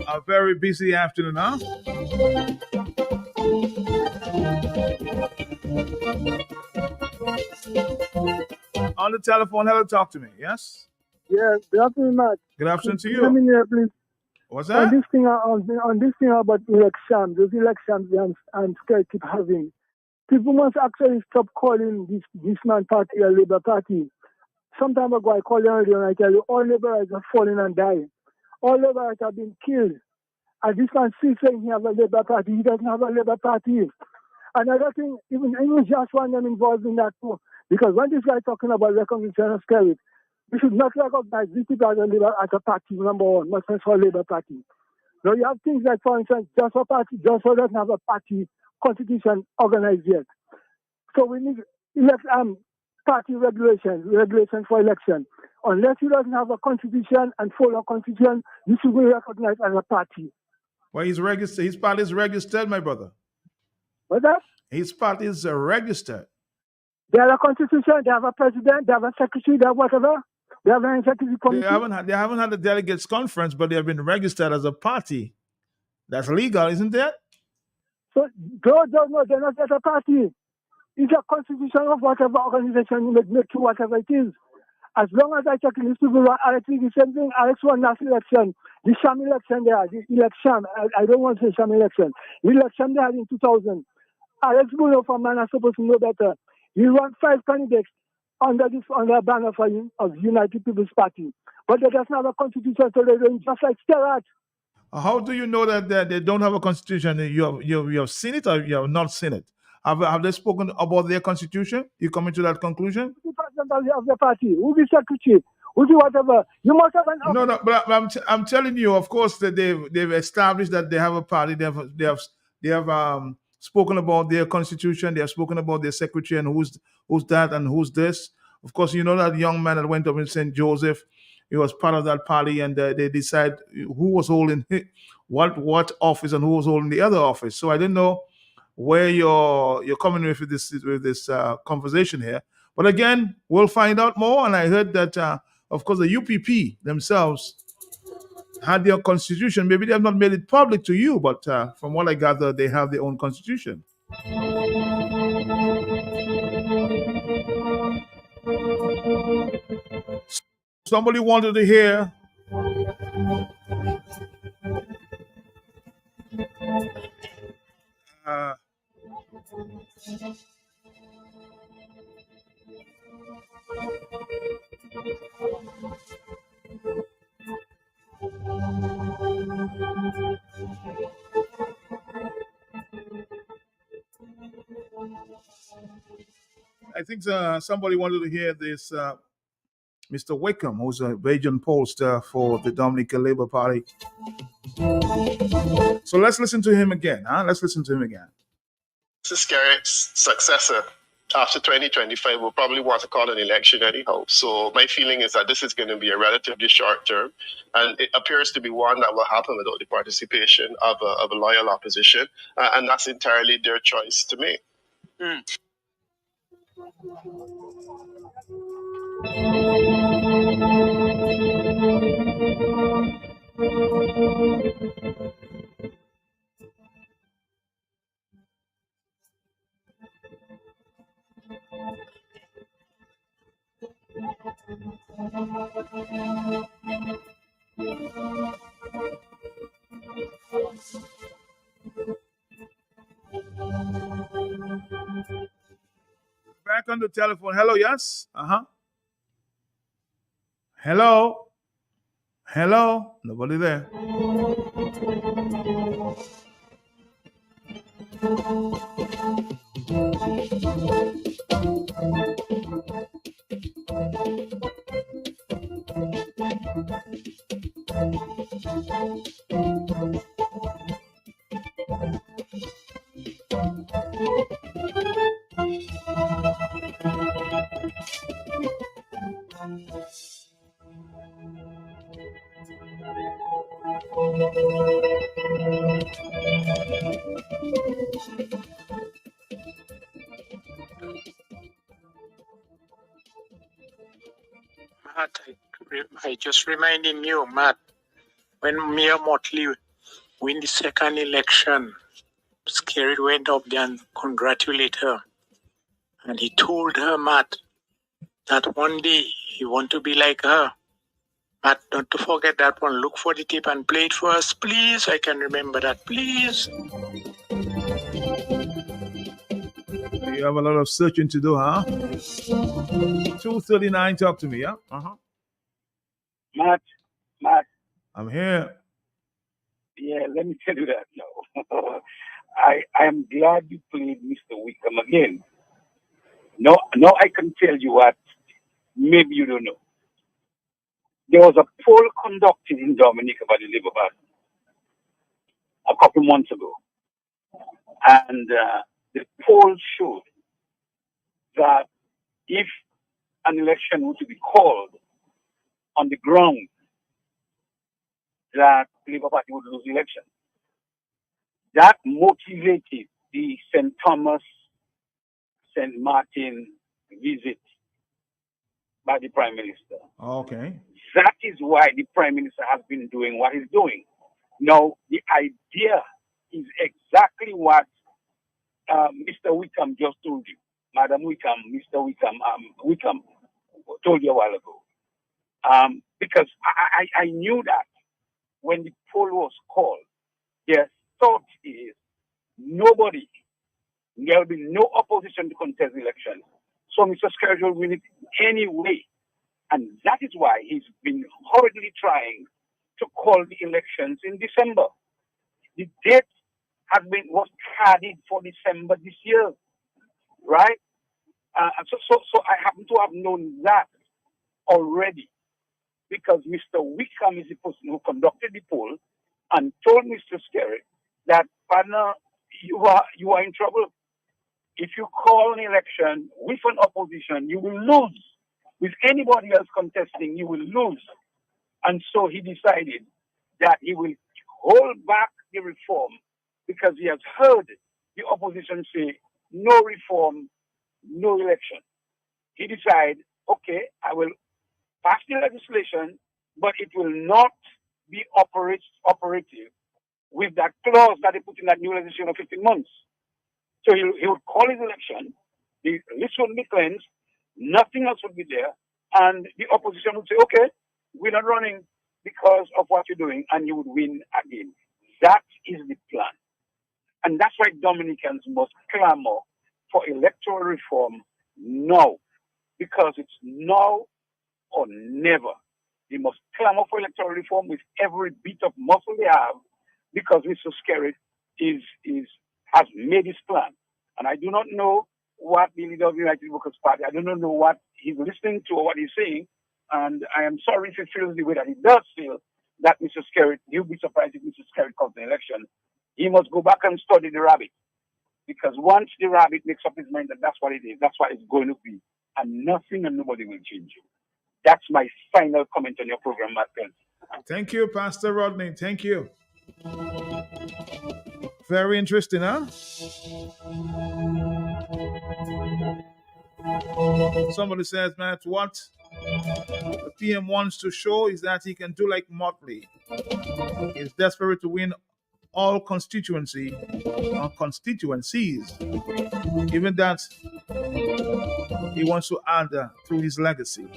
A very busy afternoon, huh? On the telephone, hello, talk to me, yes? Yes, good afternoon, Matt. Good afternoon to Come in you. here, please. What's that? On this thing about elections, those elections and Skerrit keep having, people must actually stop calling this man party a Labour Party. some time ago, I called you on radio and I tell you, all Labourites are falling and dying. All Labourites have been killed. And this man still saying he has a Labour Party. He doesn't have a Labour Party. Another thing, even English just want them involved in that too. Because when this guy talking about recognition of spirit, we should not recognize these people as a party, number one, not just for Labour Party. Now you have things like, for instance, just for doesn't have a party constitution organized yet. So we need party regulation for election. Unless you doesn't have a constitution and follow constitution, you should be recognized as a party. Well, he's registered. His party is registered, my brother. What's that? His party is registered. They have a constitution, they have a president, they have a secretary, they have whatever. They have an executive committee. They haven't had a delegates conference, but they have been registered as a party. That's legal, isn't it? So they're not just a party. It's a constitution of whatever organization you make to whatever it is. As long as I check in this people, Alex is the same thing. Alex won last election. The sham election there, the election, I don't want to say sham election. The election they had in 2000. Alex Bruno from Man are supposed to know better. He won 5 candidates under a banner of United People's Party. But they doesn't have a constitution, so they're doing just like Sterat. How do you know that they don't have a constitution? You have seen it or you have not seen it? Have they spoken about their constitution? You coming to that conclusion? Who's the president of the party? Who's the secretary? Who's the whatever? You must have an... No, but I'm telling you, of course, that they've established that they have a party. They have spoken about their constitution. They have spoken about their secretary and who's that and who's this. Of course, you know that young man that went up in St. Joseph. He was part of that party, and they decide who was holding what office and who was holding the other office. So I don't know where you're coming with this conversation here. But again, we'll find out more. And I heard that, of course, the UPP themselves had their constitution. Maybe they have not made it public to you, but from what I gather, they have their own constitution. Somebody wanted to hear. I think somebody wanted to hear this. Mr. Wickham, who's a region pollster for the Dominican Labour Party. So let's listen to him again. Let's listen to him again. Mrs. Garrett's successor after 2025 will probably want to call an election anyhow. So my feeling is that this is going to be a relatively short term, and it appears to be one that will happen without the participation of a loyal opposition, and that's entirely their choice to make. Back on the telephone. Hello, yes? Hello? Hello? Nobody there. Matt, I just reminding you, Matt, when Mayor Motley win the second election, Scary went up there and congratulated her. And he told her, Matt, that one day he want to be like her. Matt, not to forget that one. Look for the tape and play it for us, please. I can remember that, please. You have a lot of searching to do, huh? 239, talk to me, yeah? Uh-huh. Matt, I'm here. yeah, let me tell you that now. I am glad you played Mr. Wickham again. No, I can tell you what maybe you don't know. There was a poll conducted in Dominica by the Labour Party a couple months ago, and the poll showed that if an election were to be called on the ground that the Labour Party would lose the election, that motivated the St. Thomas, St. Martin visit by the Prime Minister. Okay. That is why the Prime Minister has been doing what he's doing. Now, the idea is exactly what Mr. Wickham just told you. Madam Wickham, Mr. Wickham, Wickham told you a while ago. Because I knew that when the poll was called, their thought is nobody, there will be no opposition to contest the election. So Mr. Skerrit will win it anyway. And that is why he's been hurriedly trying to call the elections in December. The date was carried for December this year, right? So I happen to have known that already because Mr. Wickham is the person who conducted the poll and told Mr. Skerrit that, partner, you are in trouble. If you call an election with an opposition, you will lose. With anybody else contesting, you will lose. And so he decided that he will hold back the reform because he has heard the opposition say, no reform, no election. He decided, okay, I will pass the legislation, but it will not be operative with that clause that they put in that new legislation of 15 months. So he would call his election, the list would be cleansed, nothing else would be there, and the opposition would say, okay, we're not running because of what you're doing, and you would win again. That is the plan. And that's why Dominicans must clamor for electoral reform now, because it's now or never. They must clamor for electoral reform with every bit of muscle they have, because Mr. Skerrit has made his plan. And I do not know what the leader of the United Workers' Party, I do not know what he's listening to or what he's saying. And I am sorry if he feels the way that he does feel that Mr. Skerrit, you'll be surprised if Mr. Skerrit comes to the election. He must go back and study the rabbit. Because once the rabbit makes up his mind that that's what it is, that's what it's going to be. And nothing and nobody will change you. That's my final comment on your program, Matt Pence. Thank you, Pastor Rodney. Thank you. Very interesting, huh? Somebody says, Matt, what the PM wants to show is that he can do like Motley. He's desperate to win all constituencies. Even that, he wants to add to his legacy.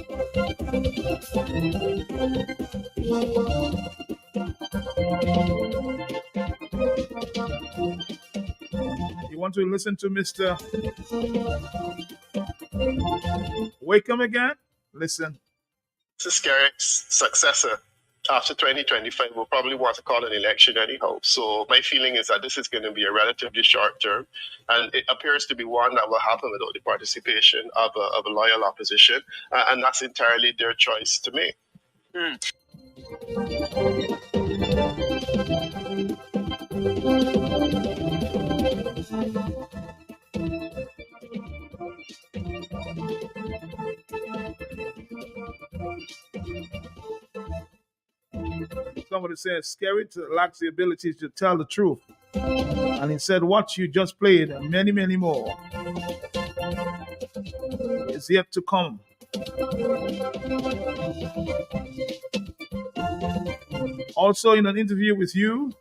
You want to listen to Mr. Wickham again? Listen. Mr. Skerrit's successor after 2025 will probably want to call an election anyhow. So my feeling is that this is going to be a relatively short term, and it appears to be one that will happen without the participation of a loyal opposition, and that's entirely their choice to make. Somebody says Skerrit lacks the ability to tell the truth. And he said, what you just played and many, many more is yet to come. Also, in an interview with you,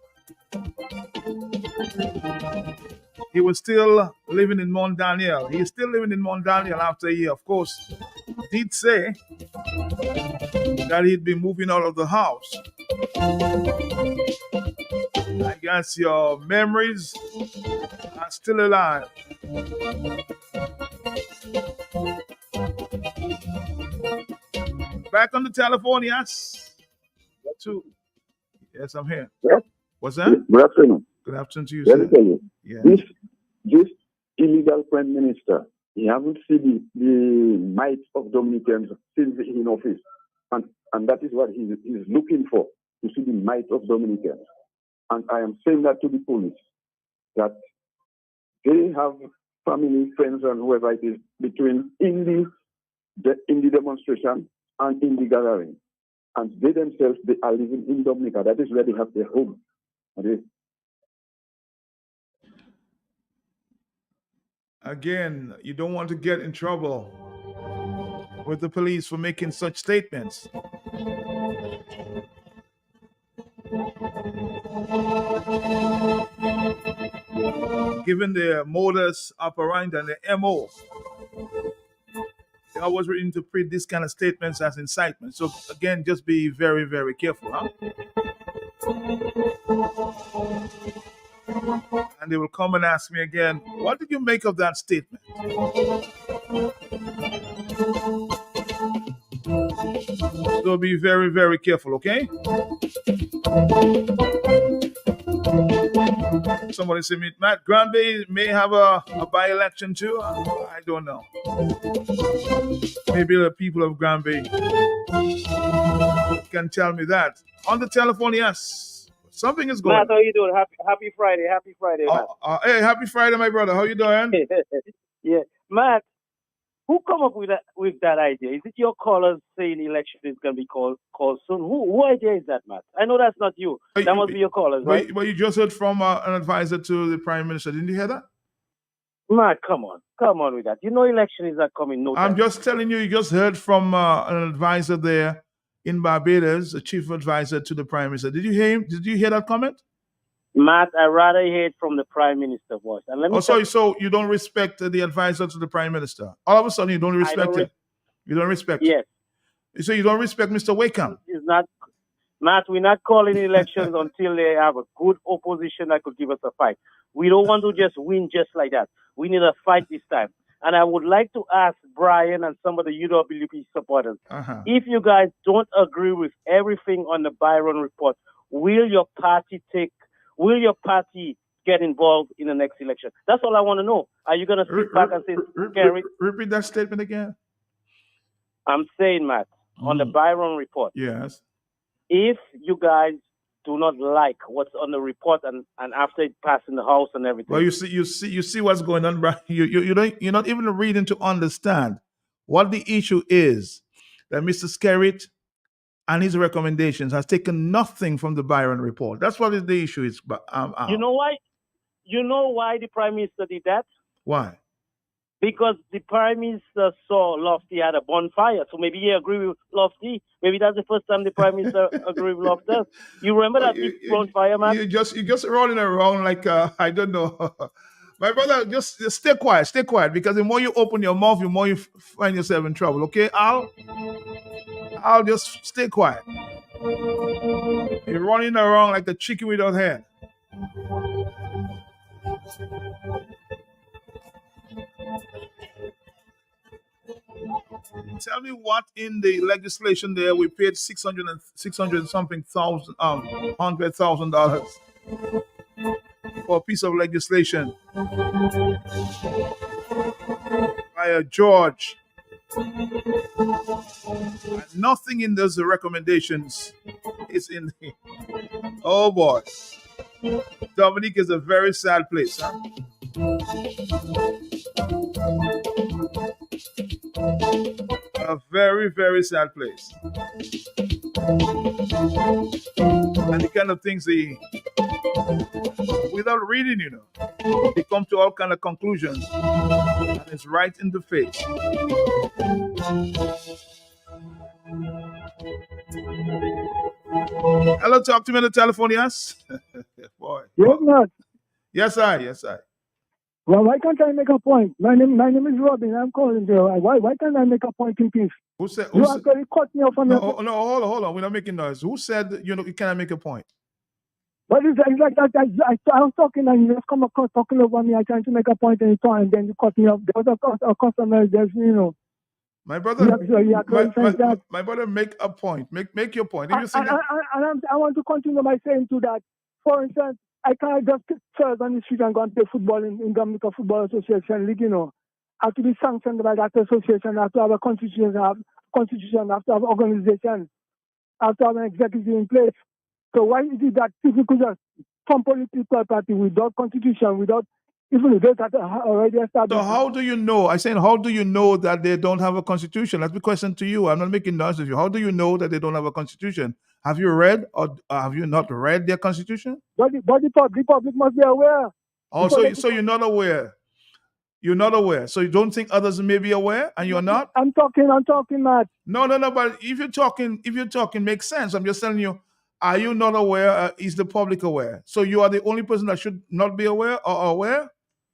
he was still living in Mount Daniel. He is still living in Mount Daniel after a year. Of course, did say that he'd be moving out of the house. I guess your memories are still alive. Back on the telephone, yes. Two. Yes, I'm here. Yes. What's that? Good afternoon. Good afternoon to you, Let me sir. tell you, Yeah. this illegal prime minister, he haven't seen the might of Dominicans since in office, and that is what he's looking for, to see the might of Dominicans. And I am saying that to the police, that they have family, friends, and whoever it is between in the demonstration and in the gathering, and they themselves, they are living in Dominica. That is where they have their home. Okay? Again, you don't want to get in trouble with the police for making such statements. Given their modus operandi and their MO, they always interpret these kind of statements as incitement. So again, just be very, very careful, huh? And they will come and ask me again, what did you make of that statement? So be very, very careful, okay? Somebody say, Matt, Granby may have a by-election too? I don't know. Maybe the people of Granby can tell me that. On the telephone, yes. Something is going on. Matt, how you doing? Happy Friday. Happy Friday, Matt. Hey, happy Friday, my brother. How you doing? Yeah. Matt, who come up with that idea? Is it your callers saying election is going to be called soon? Who idea is that, Matt? I know that's not you. That must be your callers, right? But you just heard from an advisor to the Prime Minister. Didn't you hear that? Matt, come on with that. You know election is not coming no time. I'm just telling you, you just heard from an advisor there in Barbados, a chief advisor to the Prime Minister. Did you hear him? Did you hear that comment? Matt, I rather hear it from the Prime Minister voice. And let me so you don't respect the advisor to the Prime Minister? All of a sudden, you don't respect him? You don't respect him? Yes. So you don't respect Mr. Wakeham? It's not, Matt, we're not calling elections until they have a good opposition that could give us a fight. We don't want to just win just like that. We need a fight this time. And I would like to ask Brian and some of the UWP supporters, if you guys don't agree with everything on the Byron report, will your party get involved in the next election? That's all I want to know. Are you going to sit back and say, repeat that statement again? I'm saying, Matt, on the Byron report. Yes. If you guys do not like what's on the report and after it passed in the House and everything. Well, you see what's going on, Brian. You're not even reading to understand what the issue is. That Mr. Skerritt and his recommendations has taken nothing from the Byron report. That's what the issue is. You know why? You know why the Prime Minister did that? Why? Because the Prime Minister saw Lofty had a bonfire, so maybe he agreed with Lofty. Maybe that's the first time the Prime Minister agreed with Lofty. You remember that big bonfire, man? You're just rolling around like I don't know. My brother, just stay quiet, because the more you open your mouth, the more you find yourself in trouble. Okay, I'll just stay quiet. You're running around like a chicken without head. Tell me what in the legislation there we paid $600 something thousand, $100,000 for a piece of legislation by a George. And nothing in those recommendations is in the. Oh boy, Dominique is a very sad place, huh? A very, very sad place. And the kind of things without reading, they come to all kind of conclusions. And it's right in the face. Hello, talk to me on the telephone, yes? Boy. Yes, Matt. Yes, I. Well, why can't I make a point? My name is Robin. I'm calling you. Why can't I make a point in peace? Who said? You actually cut me off on No, hold on. We're not making noise. Who said you cannot make a point? But it's like that. I was talking and you just come across talking over me. I trying to make a point and then you cut me off. There was a customer, there's, My brother, that. my brother, make a point. Make your point. If you think I want to continue by saying to that, for instance, I can't just serve on the street and go and play football in Dominica Football Association League, I have to be sanctioned by that association. I have to have a constitution, I have to have organization, I have to have an executive in place. So why is it that people could just form political party without constitution, without even those that are already established? So how do you know? I saying, how do you know that they don't have a constitution? That's the question to you. I'm not making noise with you. How do you know that they don't have a constitution? Have you read or have you not read their constitution? But the public must be aware. Oh, so you're not aware. You're not aware. So you don't think others may be aware, and you're not? I'm talking, Matt. No. But if you're talking, makes sense. I'm just telling you. Are you not aware? Is the public aware? So you are the only person that should not be aware or aware?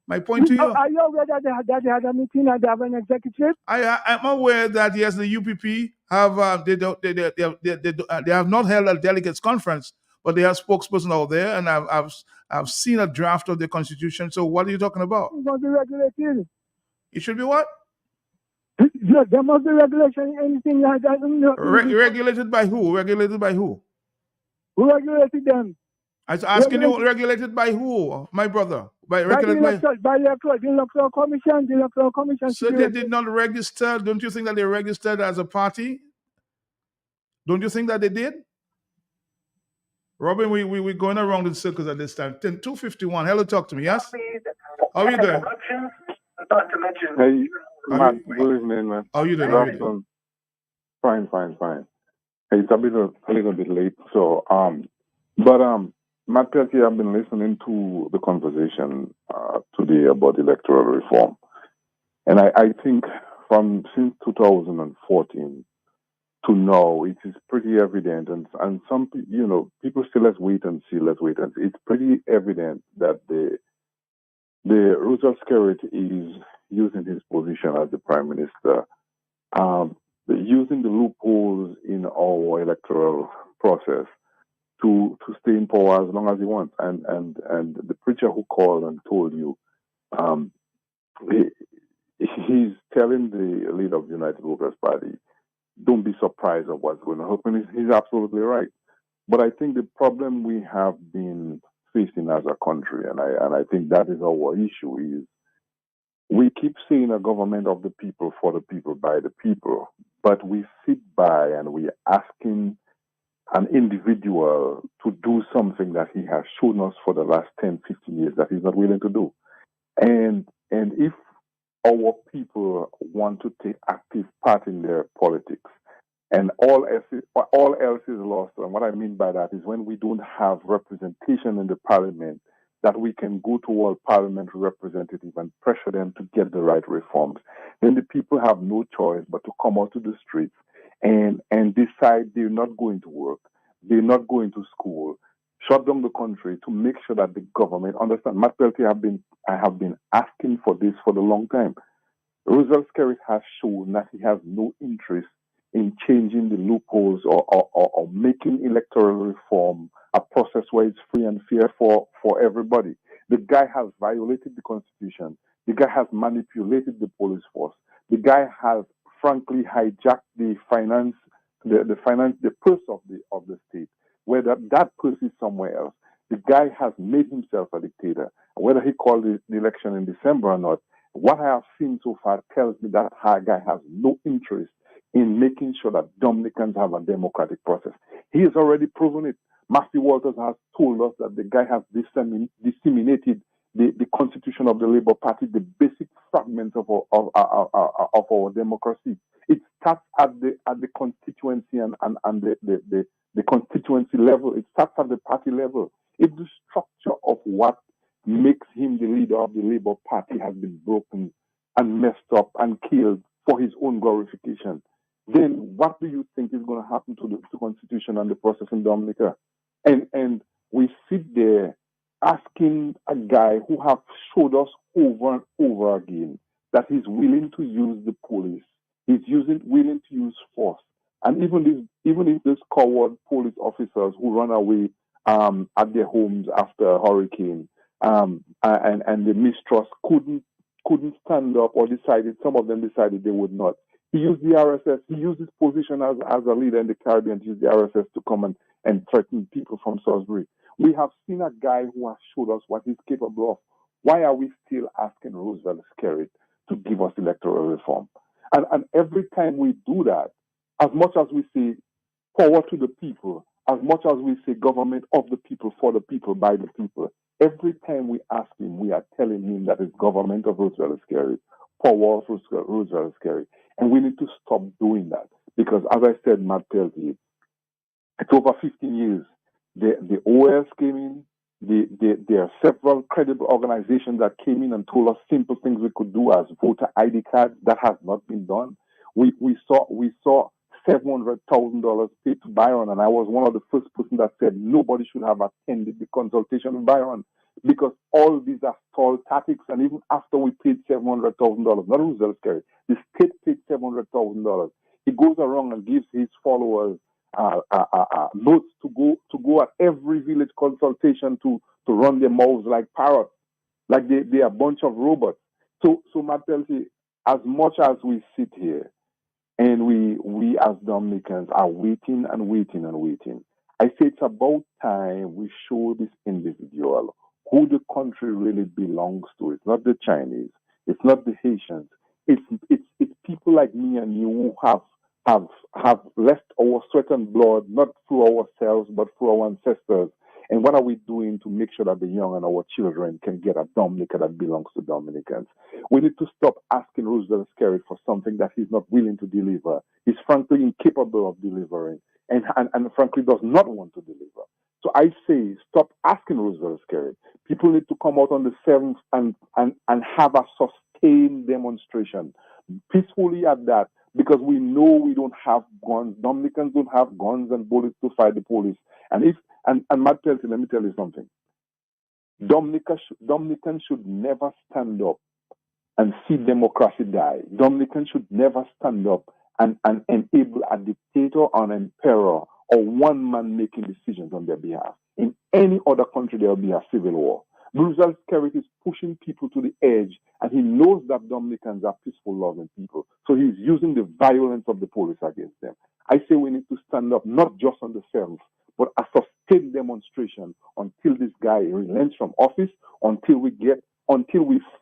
My point to you. Are you aware that they had a meeting and they have an executive? I'm aware that yes, the UPP have they have not held a delegates conference, but they have spokesperson out there, and I've seen a draft of the constitution. So what are you talking about? It must be regulated. It should be what? Yeah, there must be regulation. Anything like that. Regulated by who? Regulated by who? Who regulated them? I was asking you, regulated by who, my brother? By the electoral commission. So they did not register. Don't you think that they registered as a party? Don't you think that they did? Robin, we're going around in circles at this time. 2:51. Hello, talk to me. Yes. How are you doing? Hey, man. Good evening, man. How are you doing? Fine. Hey, it's a little bit late. So but Matt Peltier, I've been listening to the conversation today about electoral reform, and I think since 2014 to now, it is pretty evident, and some people still let's wait and see. It's pretty evident that the Roosevelt Skerrit is using his position as the prime minister, using the loopholes in our electoral process to stay in power as long as he wants. And the preacher who called and told you, he's telling the leader of the United Workers' Party, don't be surprised at what's going to happen. He's absolutely right. But I think the problem we have been facing as a country, and I think that is our issue, is we keep saying a government of the people, for the people, by the people, but we sit by and we're asking an individual to do something that he has shown us for the last 10, 15 years that he's not willing to do. And if our people want to take active part in their politics, and all else is lost. And what I mean by that is when we don't have representation in the parliament, that we can go to our parliamentary representative and pressure them to get the right reforms. Then the people have no choice but to come out to the streets and decide they're not going to work, they're not going to school, shut down the country to make sure that the government understand. Matt Peltier, I have been asking for this for a long time. Roosevelt Skerrit has shown that he has no interest in changing the loopholes or making electoral reform a process where it's free and fair for everybody. The guy has violated the Constitution. The guy has manipulated the police force. The guy has frankly hijacked the purse of the state, where that purse is somewhere else. The guy has made himself a dictator. Whether he called the election in December or not, what I have seen so far tells me that guy has no interest in making sure that Dominicans have a democratic process. He has already proven it. Matthew Walters has told us that the guy has disseminated the constitution of the Labour Party, the basic fragments of our democracy. It starts at the constituency and the constituency level. It starts at the party level. If the structure of what makes him the leader of the Labour Party has been broken and messed up and killed for his own glorification, then what do you think is going to happen to the Constitution and the process in Dominica? And we sit there asking a guy who have showed us over and over again that he's willing to use the police, he's willing to use force, and even if these coward police officers who run away at their homes after a hurricane, and the mistrust couldn't stand up, or some of them decided they would not. He used the RSS. He used his position as a leader in the Caribbean to use the RSS to come and threaten people from Salisbury. We have seen a guy who has showed us what he's capable of. Why are we still asking Roosevelt Skerrit to give us electoral reform? And every time we do that, as much as we say power to the people, as much as we say government of the people, for the people, by the people, every time we ask him, we are telling him that it's government of Roosevelt Skerrit, power of Roosevelt Skerrit. And we need to stop doing that. Because as I said, Matt Peltier, it's over 15 years. The OS came in. There are several credible organizations that came in and told us simple things we could do as voter ID cards. That has not been done. We saw $700,000 paid to Byron, and I was one of the first person that said nobody should have attended the consultation with Byron, because all these are stalled tactics. And even after we paid $700,000, not Roosevelt Skerrit, the state paid $700,000. He goes around and gives his followers notes to go at every village consultation to run their mouths like parrots, like they are a bunch of robots. So Matt Peltier, as much as we sit here and we as Dominicans are waiting and waiting and waiting, I say it's about time we show this individual who the country really belongs to. It's not the Chinese, it's not the Haitians, it's people like me and you who have left our sweat and blood, not through ourselves, but through our ancestors. And what are we doing to make sure that the young and our children can get a Dominica that belongs to Dominicans? We need to stop asking Roosevelt Skerrit for something that he's not willing to deliver. He's frankly incapable of delivering, and frankly does not want to deliver. So I say, stop asking Roosevelt Skerrit. People need to come out on the 7th and have a sustained demonstration, peacefully at that, because we know we don't have guns. Dominicans don't have guns and bullets to fight the police. And Matt Peltier, let me tell you something. Dominicans should never stand up and see democracy die. Dominicans should never stand up and enable a dictator or an emperor or one man making decisions on their behalf. In any other country, there will be a civil war. Roosevelt Skerrit is pushing people to the edge, and he knows that Dominicans are peaceful, loving people. So he's using the violence of the police against them. I say we need to stand up, not just on the 7th, but a sustained demonstration until this guy relents from office, until we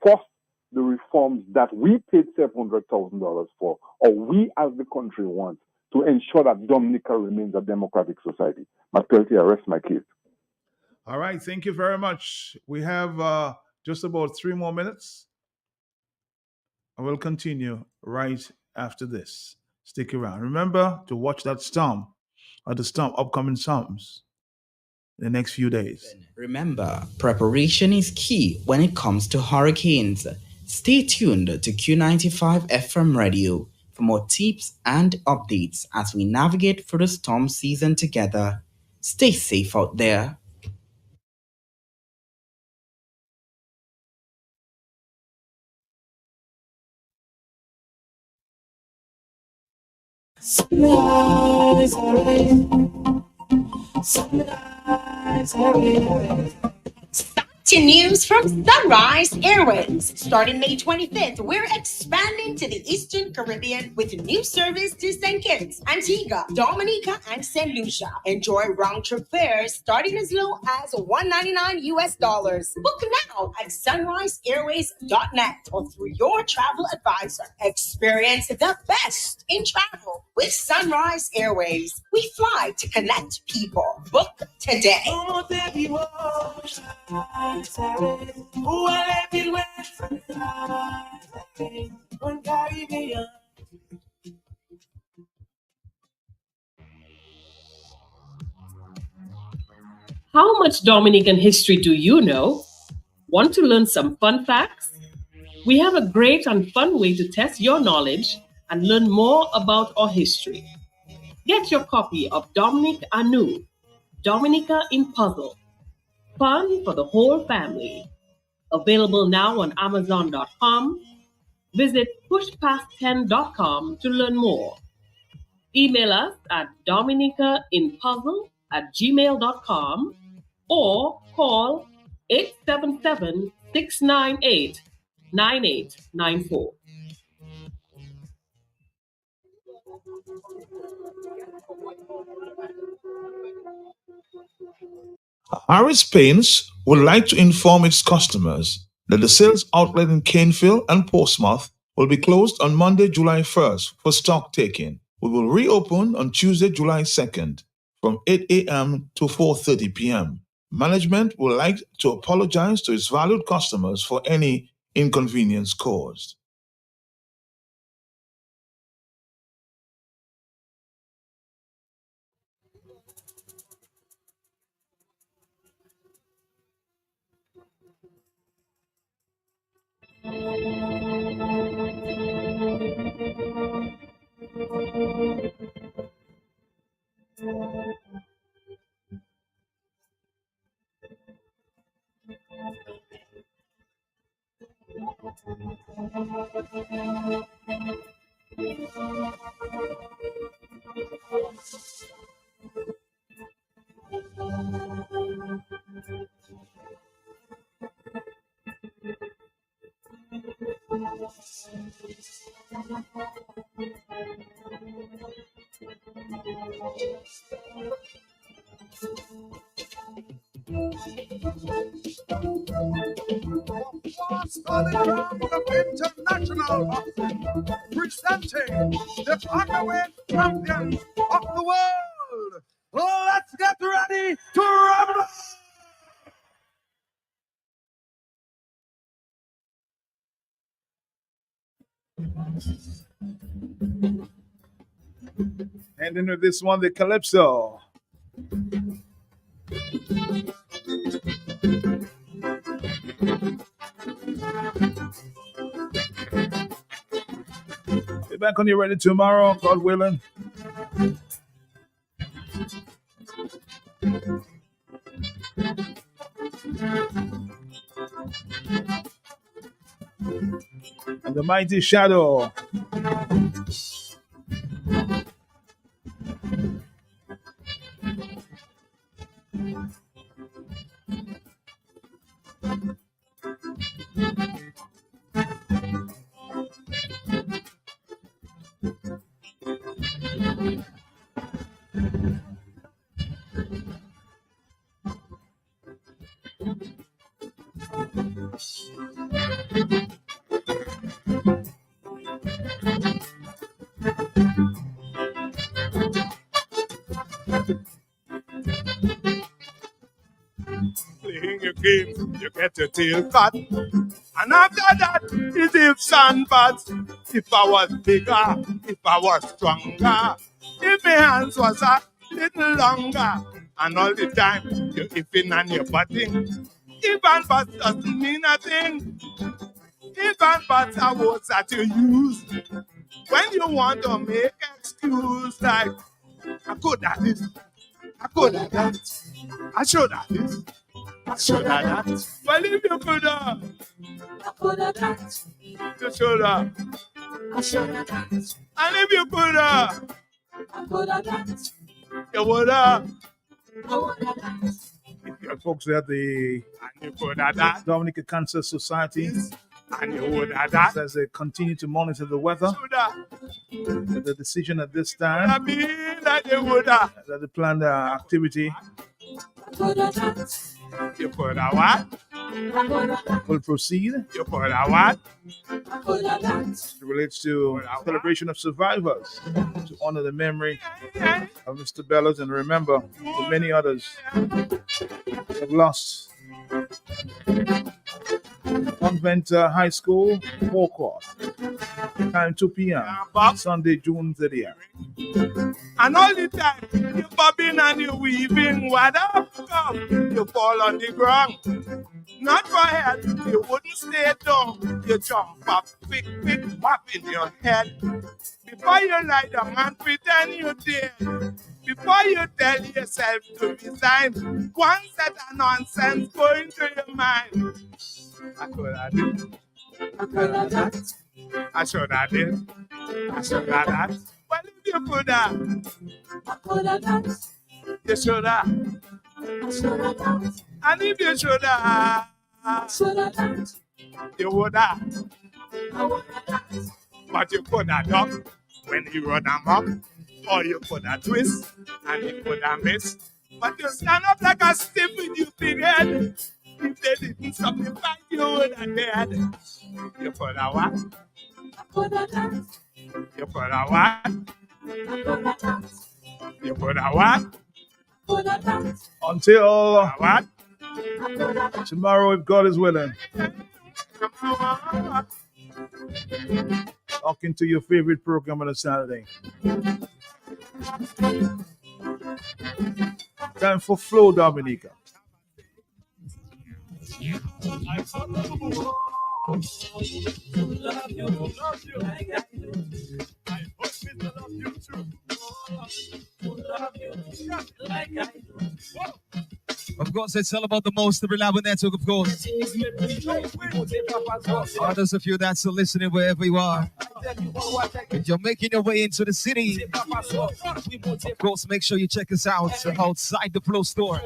force the reforms that we paid $700,000 for, or we as the country want, to ensure that Dominica remains a democratic society. Matt Peltier, I rest my case. All right, thank you very much. We have just about 3 more minutes. I will continue right after this. Stick around. Remember to watch that storm, or the upcoming storms in the next few days. Remember, preparation is key when it comes to hurricanes. Stay tuned to Q95 FM radio for more tips and updates as we navigate through the storm season together. Stay safe out there. Sunrise, sunrise, sunrise. To news from Sunrise Airways. Starting May 25th, we're expanding to the Eastern Caribbean with new service to St. Kitts, Antigua, Dominica, and St. Lucia. Enjoy round-trip fares starting as low as $199 US. Book now at sunriseairways.net or through your travel advisor. Experience the best in travel with Sunrise Airways. We fly to connect people. Book today. How much Dominican history do you know? Want to learn some fun facts? We have a great and fun way to test your knowledge and learn more about our history. Get your copy of Dominic Anu, Dominica in Puzzle. Fun for the whole family. Available now on Amazon.com. Visit pushpast10.com to learn more. Email us at dominicainpuzzle@gmail.com or call 877-698-9894. Harris Paints would like to inform its customers that the sales outlet in Caneville and Portsmouth will be closed on Monday, July 1st for stock taking. We will reopen on Tuesday, July 2nd from 8 a.m. to 4:30 p.m. Management would like to apologize to its valued customers for any inconvenience caused. International boxing, presenting the underweight champions of the world. Let's get ready to rumble. And then with this one, the Calypso. Be back on you ready tomorrow, God willing. And the mighty Shadow. Playing your game, you get your tail cut. And after that, it's if sandbags. If I was bigger, if I was stronger, if my hands was a little longer, and all the time you're ifing and you're butting. If and but doesn't mean a thing. If and but are words that you use when you want to make excuse like I could have this, I could have that, I should have this, I should have that. Well, if you could have, I could have that, you should have, I should have that. And if you could have, I could have that, you would have, I would have that. Folks at the Dominica Cancer Society, and you would have that. As they continue to monitor the weather, the decision at this time that the planned activity you put a what? Will proceed. You put a what? It relates to celebration of survivors to honor the memory of Mr. Bellows and remember the many others who have lost. Convent High School, Forecourt. Time 2 p.m. Sunday, June 30th. And all the time, you bobbing and you weaving, what up come? You fall on the ground. Not for head, you wouldn't stay down. You jump up, quick, whap in your head. Before you lie down and pretend you did. Before you tell yourself to resign, one set of nonsense going through your mind. I could have did. I could have that. I should have did. I should have that. Well, if you could have, I could have that. You should have. And if you should have, you would have. But you could have duck when you run amok, or you could have twist and you could have miss. But you stand up like a stiff with your big head. If they didn't stop the fight, you would have dead. You could have what? You could have what? You could have what? Until what? Tomorrow, if God is willing. Talking to your favorite program on a Saturday. Time for Flow, Dominica. Of course, it's all about the most reliable network, of course. Others of you that's listening wherever you are. If you're making your way into the city, of course, make sure you check us out outside the Flow store.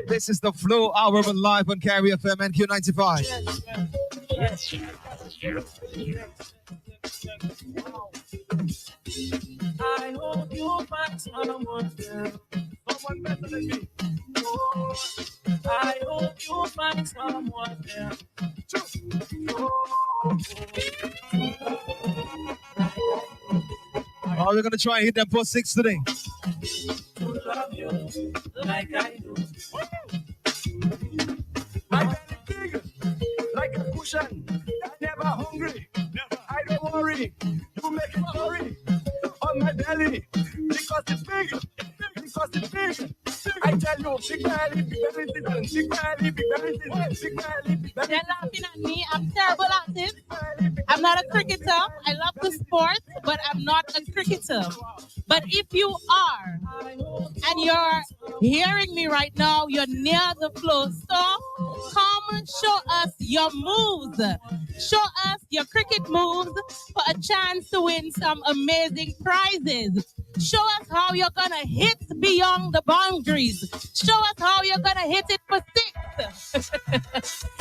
This is the Flow Hour live on Carry FM and Q95. I hope you find someone better than me. Oh, I hope you find someone there. Oh, we're gonna try and hit that post 6 today. To love you like I do. My belly big, like a cushion. Never hungry, I don't worry. You make it worry on my belly because it's big, because it's big. I tell you, big belly, big belly, big belly, big belly, big belly, big belly, big belly. They're laughing at me. I'm terrible at it. I'm not a cricketer. I love the sport, but I'm not a cricketer. But if you are, and you're hearing me right now, you're near the Flow store, come and show us your moves. Show us your cricket moves for a chance to win some amazing prizes. Show us how you're going to hit beyond the boundaries. Show us how you're going to hit it for 6.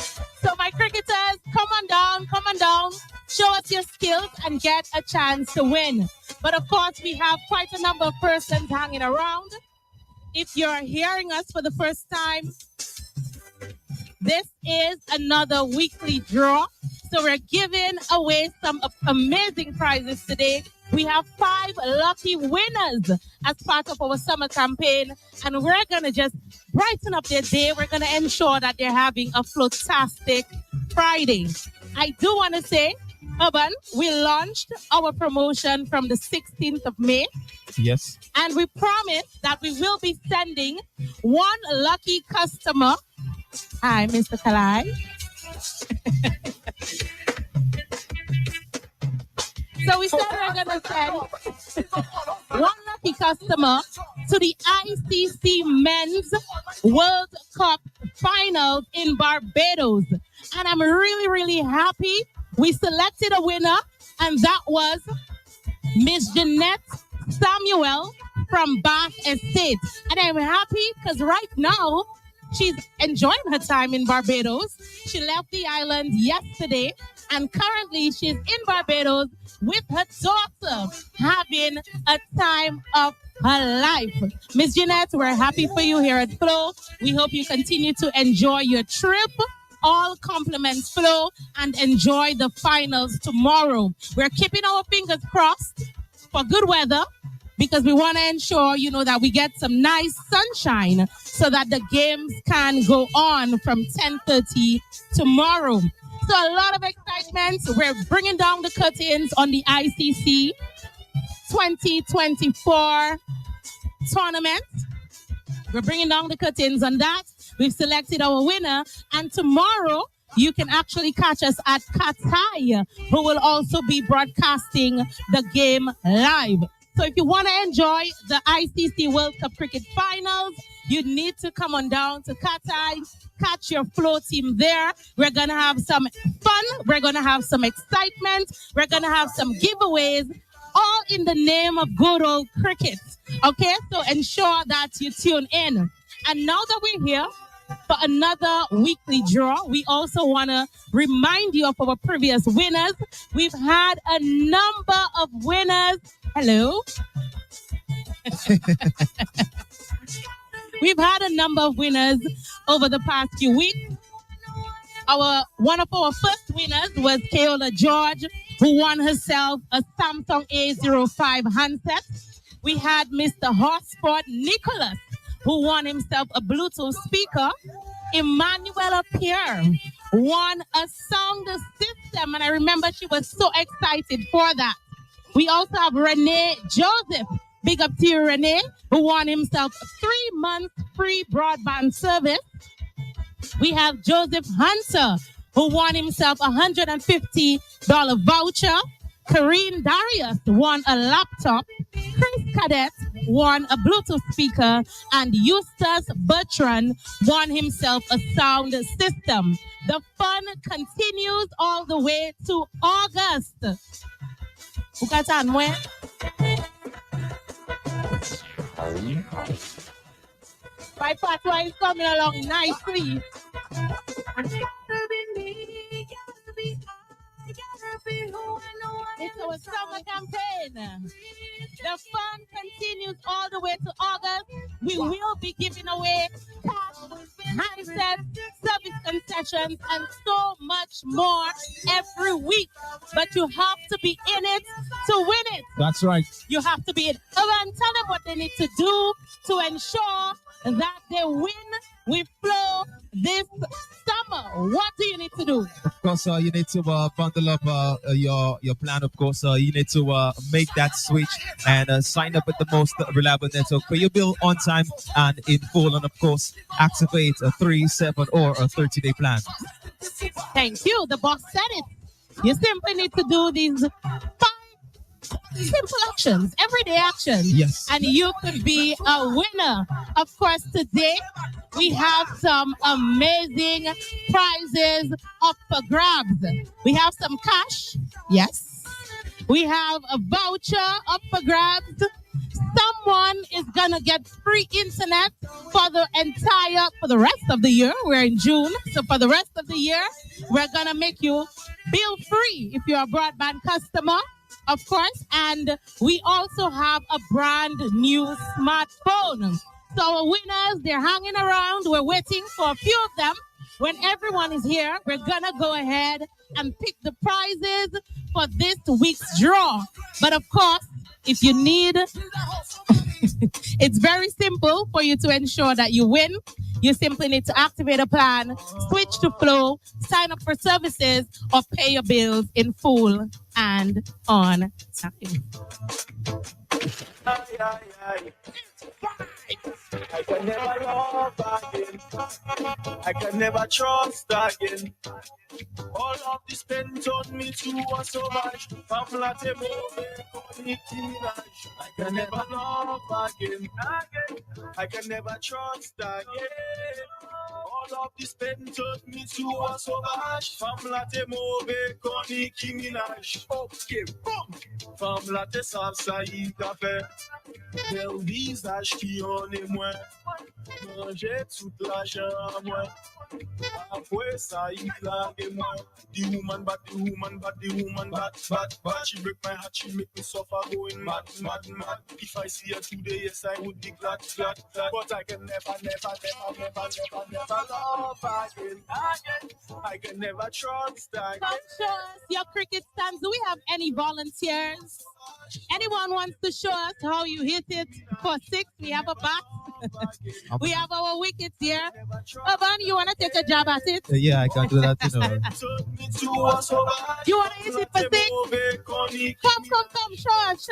So my cricketers, come on down, show us your skills and get a chance to win. But of course, we have quite a number of persons hanging around. If you're hearing us for the first time, this is another weekly draw. So we're giving away some amazing prizes today. We have 5 lucky winners as part of our summer campaign. And we're going to just brighten up their day. We're going to ensure that they're having a fantastic Friday. I do want to say, Urban, we launched our promotion from the 16th of May. Yes. And we promise that we will be sending 1 lucky customer. Hi, Mr. Kalai. So we said we're going to send 1 lucky customer to the ICC Men's World Cup Finals in Barbados. And I'm really, really happy we selected a winner, and that was Miss Jeanette Samuel from Bath Estate. And I'm happy because right now she's enjoying her time in Barbados. She left the island yesterday, and currently she's in Barbados with her daughter having a time of her life. Miss Jeanette, we're happy for you here at Flow. We hope you continue to enjoy your trip. All compliments Flow and enjoy the finals tomorrow. We're keeping our fingers crossed for good weather because we want to ensure, that we get some nice sunshine so that the games can go on from 10:30 tomorrow. So a lot of excitement. We're bringing down the curtains on the ICC 2024 tournament. We're bringing down the curtains on that. We've selected our winner. And tomorrow, you can actually catch us at Katai, who will also be broadcasting the game live. So if you want to enjoy the ICC World Cup Cricket Finals, you need to come on down to Katai, catch your Flow team there. We're going to have some fun. We're going to have some excitement. We're going to have some giveaways, all in the name of good old cricket. Okay, so ensure that you tune in. And now that we're here for another weekly draw, we also want to remind you of our previous winners. We've had a number of winners. Hello. We've had a number of winners over the past few weeks. One of our first winners was Keola George, who won herself a Samsung A05 handset. We had Mr. Hotspot Nicholas, who won himself a Bluetooth speaker. Emmanuela Pierre won a sound system, and I remember she was so excited for that. We also have Renee Joseph. Big up to you, Renee, who won himself 3 months free broadband service. We have Joseph Hunter, who won himself a $150 voucher. Karine Darius won a laptop. Chris Cadet won a Bluetooth speaker. And Eustace Bertrand won himself a sound system. The fun continues all the way to August. My patois is coming along nicely. It's our summer campaign. The fun continues all the way to August. We will be giving away cash, handsets, service concessions, and so much more every week. But you have to be in it to win it. That's right. You have to be in. And tell them what they need to do to ensure that they win with Flow this summer. What do you need to do? Of course, you need to bundle up your plan. Of course, you need to make that switch and sign up with the most reliable network. Pay your bill on time and in full, and of course, activate a 3, 7, or a 30-day plan. Thank you. The boss said it. You simply need to do these 5 simple actions, everyday actions. Yes. And you could be a winner. Of course, today we have some amazing prizes up for grabs. We have some cash. Yes. We have a voucher up for grabs. Someone is gonna get free internet for the rest of the year. We're in June, so for the rest of the year, we're gonna make you bill free if you're a broadband customer. Of course, and we also have a brand new smartphone. So our winners, they're hanging around. We're waiting for a few of them. When everyone is here, we're gonna go ahead and pick the prizes for this week's draw. But of course, if you need, it's very simple for you to ensure that you win. You simply need to activate a plan, switch to Flow, sign up for services, or pay your bills in full and on time. I can never love again. I can never trust again. All of this spent on me too was so much. I can never love again. I can never trust again. All of this spent on me too was so much. Femme latte mauve, Nicki Minaj. Ok, boum. Femme latte salsa y café. Bel visage qui en est moins. Manger toute l'argent à moi. Après ça, il clague moi. The woman bad, the woman bad, the woman bad, bad, bad. She break my heart, she make me suffer, going mad, mad, mad. If I see her today, yes, I would be glad, glad, glad. But I can never love again. I can never trust again. Come show us your cricket stands. Do we have any volunteers? Anyone wants to show us how you hit it for 6? We have a bat. We have our wickets here. Urban, you want to take a jab at it? Yeah, I can do that, you know. You want to hit it for 6? Come, show us.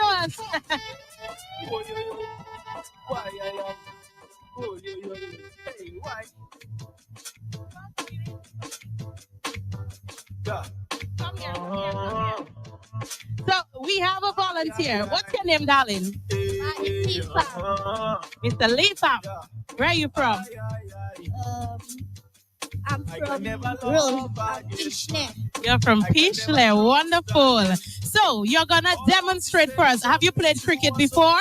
Come here. So we have a volunteer. What's your name, darling? Mr. Lisa. Where are you from? I'm from Pichle. You're from Pichle. Wonderful. So you're gonna demonstrate for us. Have you played cricket before?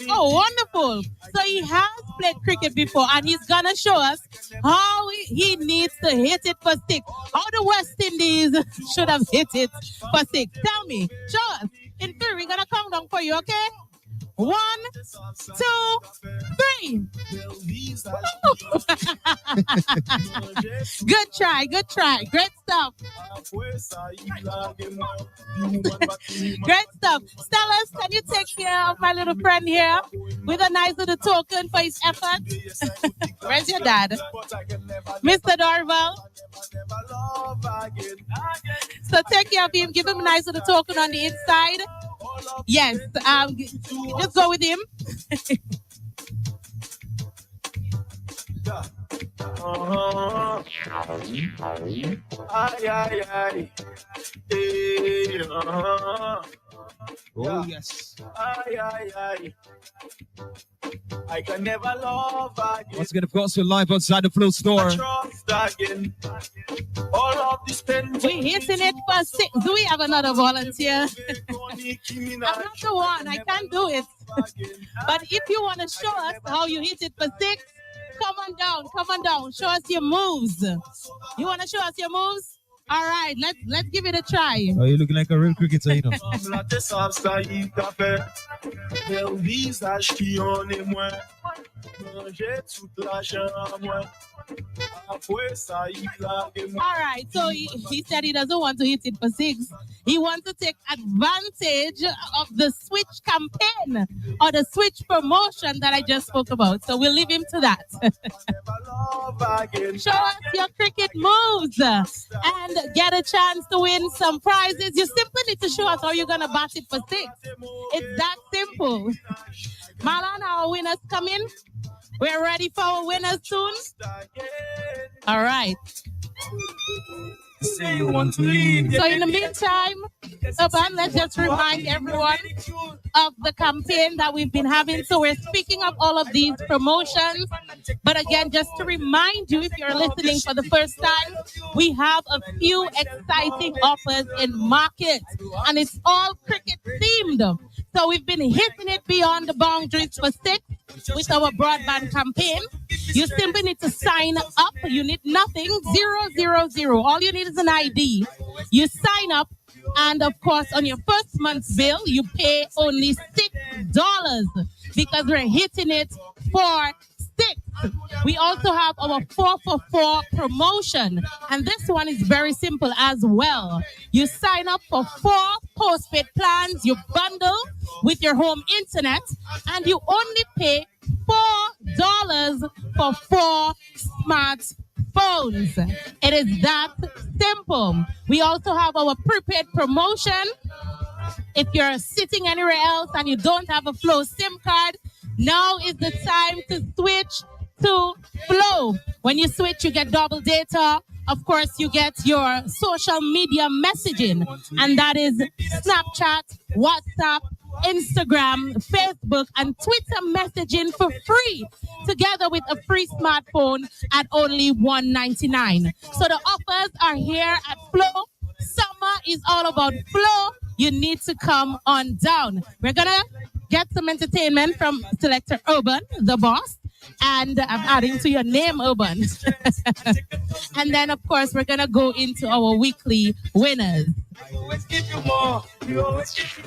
Oh, wonderful. So he has played cricket before and he's going to show us how he needs to hit it for six. How the West Indies should have hit it for six. Tell me, show us. In three, we're going to count down for you, okay? 1, 2, 3. Good try, good try. Great stuff. Great stuff. Stellas, can you take care of my little friend here with a nice little token for his effort? Where's your dad? Mr. Dorval. So take care of him. Give him a nice little token on the inside. Yes, just go with him. Oh, yes. I can never love again. Once again, of course, we're live outside the Flow store. All of this pain. We're hitting it for six. Do we have another volunteer? I'm not the one. I can't do it. But if you want to show us how you hit it for six, come on down. Come on down. Show us your moves. You want to show us your moves? All right, let's give it a try. Oh, you're looking like a real cricketer, you know. All right, so he said he doesn't want to hit it for six. He wants to take advantage of the switch campaign or the switch promotion that I just spoke about. So we'll leave him to that. Show us your cricket moves and get a chance to win some prizes. You simply need to show us how you're going to bat it for six. It's that simple. Marlon, our winners come in. We're ready for our winners soon. All right. Say you want to leave. So in the meantime, Urban, let's just remind everyone of the campaign that we've been having. So we're speaking of all of these promotions. But again, just to remind you, if you're listening for the first time, we have a few exciting offers in market. And it's all cricket themed. So we've been hitting it beyond the boundaries for six with our broadband campaign. You simply need to sign up. You need nothing. 000. All you need is an ID. You sign up. And of course, on your first month's bill, you pay only $6 because we're hitting it for 6. We also have our 4 for 4 promotion. And this one is very simple as well. You sign up for 4 postpaid plans, you bundle with your home internet, and you only pay $4 for 4 smartphones. It is that simple. We also have our prepaid promotion. If you're sitting anywhere else and you don't have a Flow SIM card, now is the time to switch to Flow. When you switch, you get double data. Of course, you get your social media messaging, and that is Snapchat, WhatsApp, Instagram, Facebook, and Twitter messaging for free, together with a free smartphone at only $199. So the offers are here at Flow. Summer is all about Flow. You need to come on down. We're going to get some entertainment from Selector Urban, the boss. And I'm adding to your name, Urban. And then, of course, we're going to go into our weekly winners. I always give you more. You always give me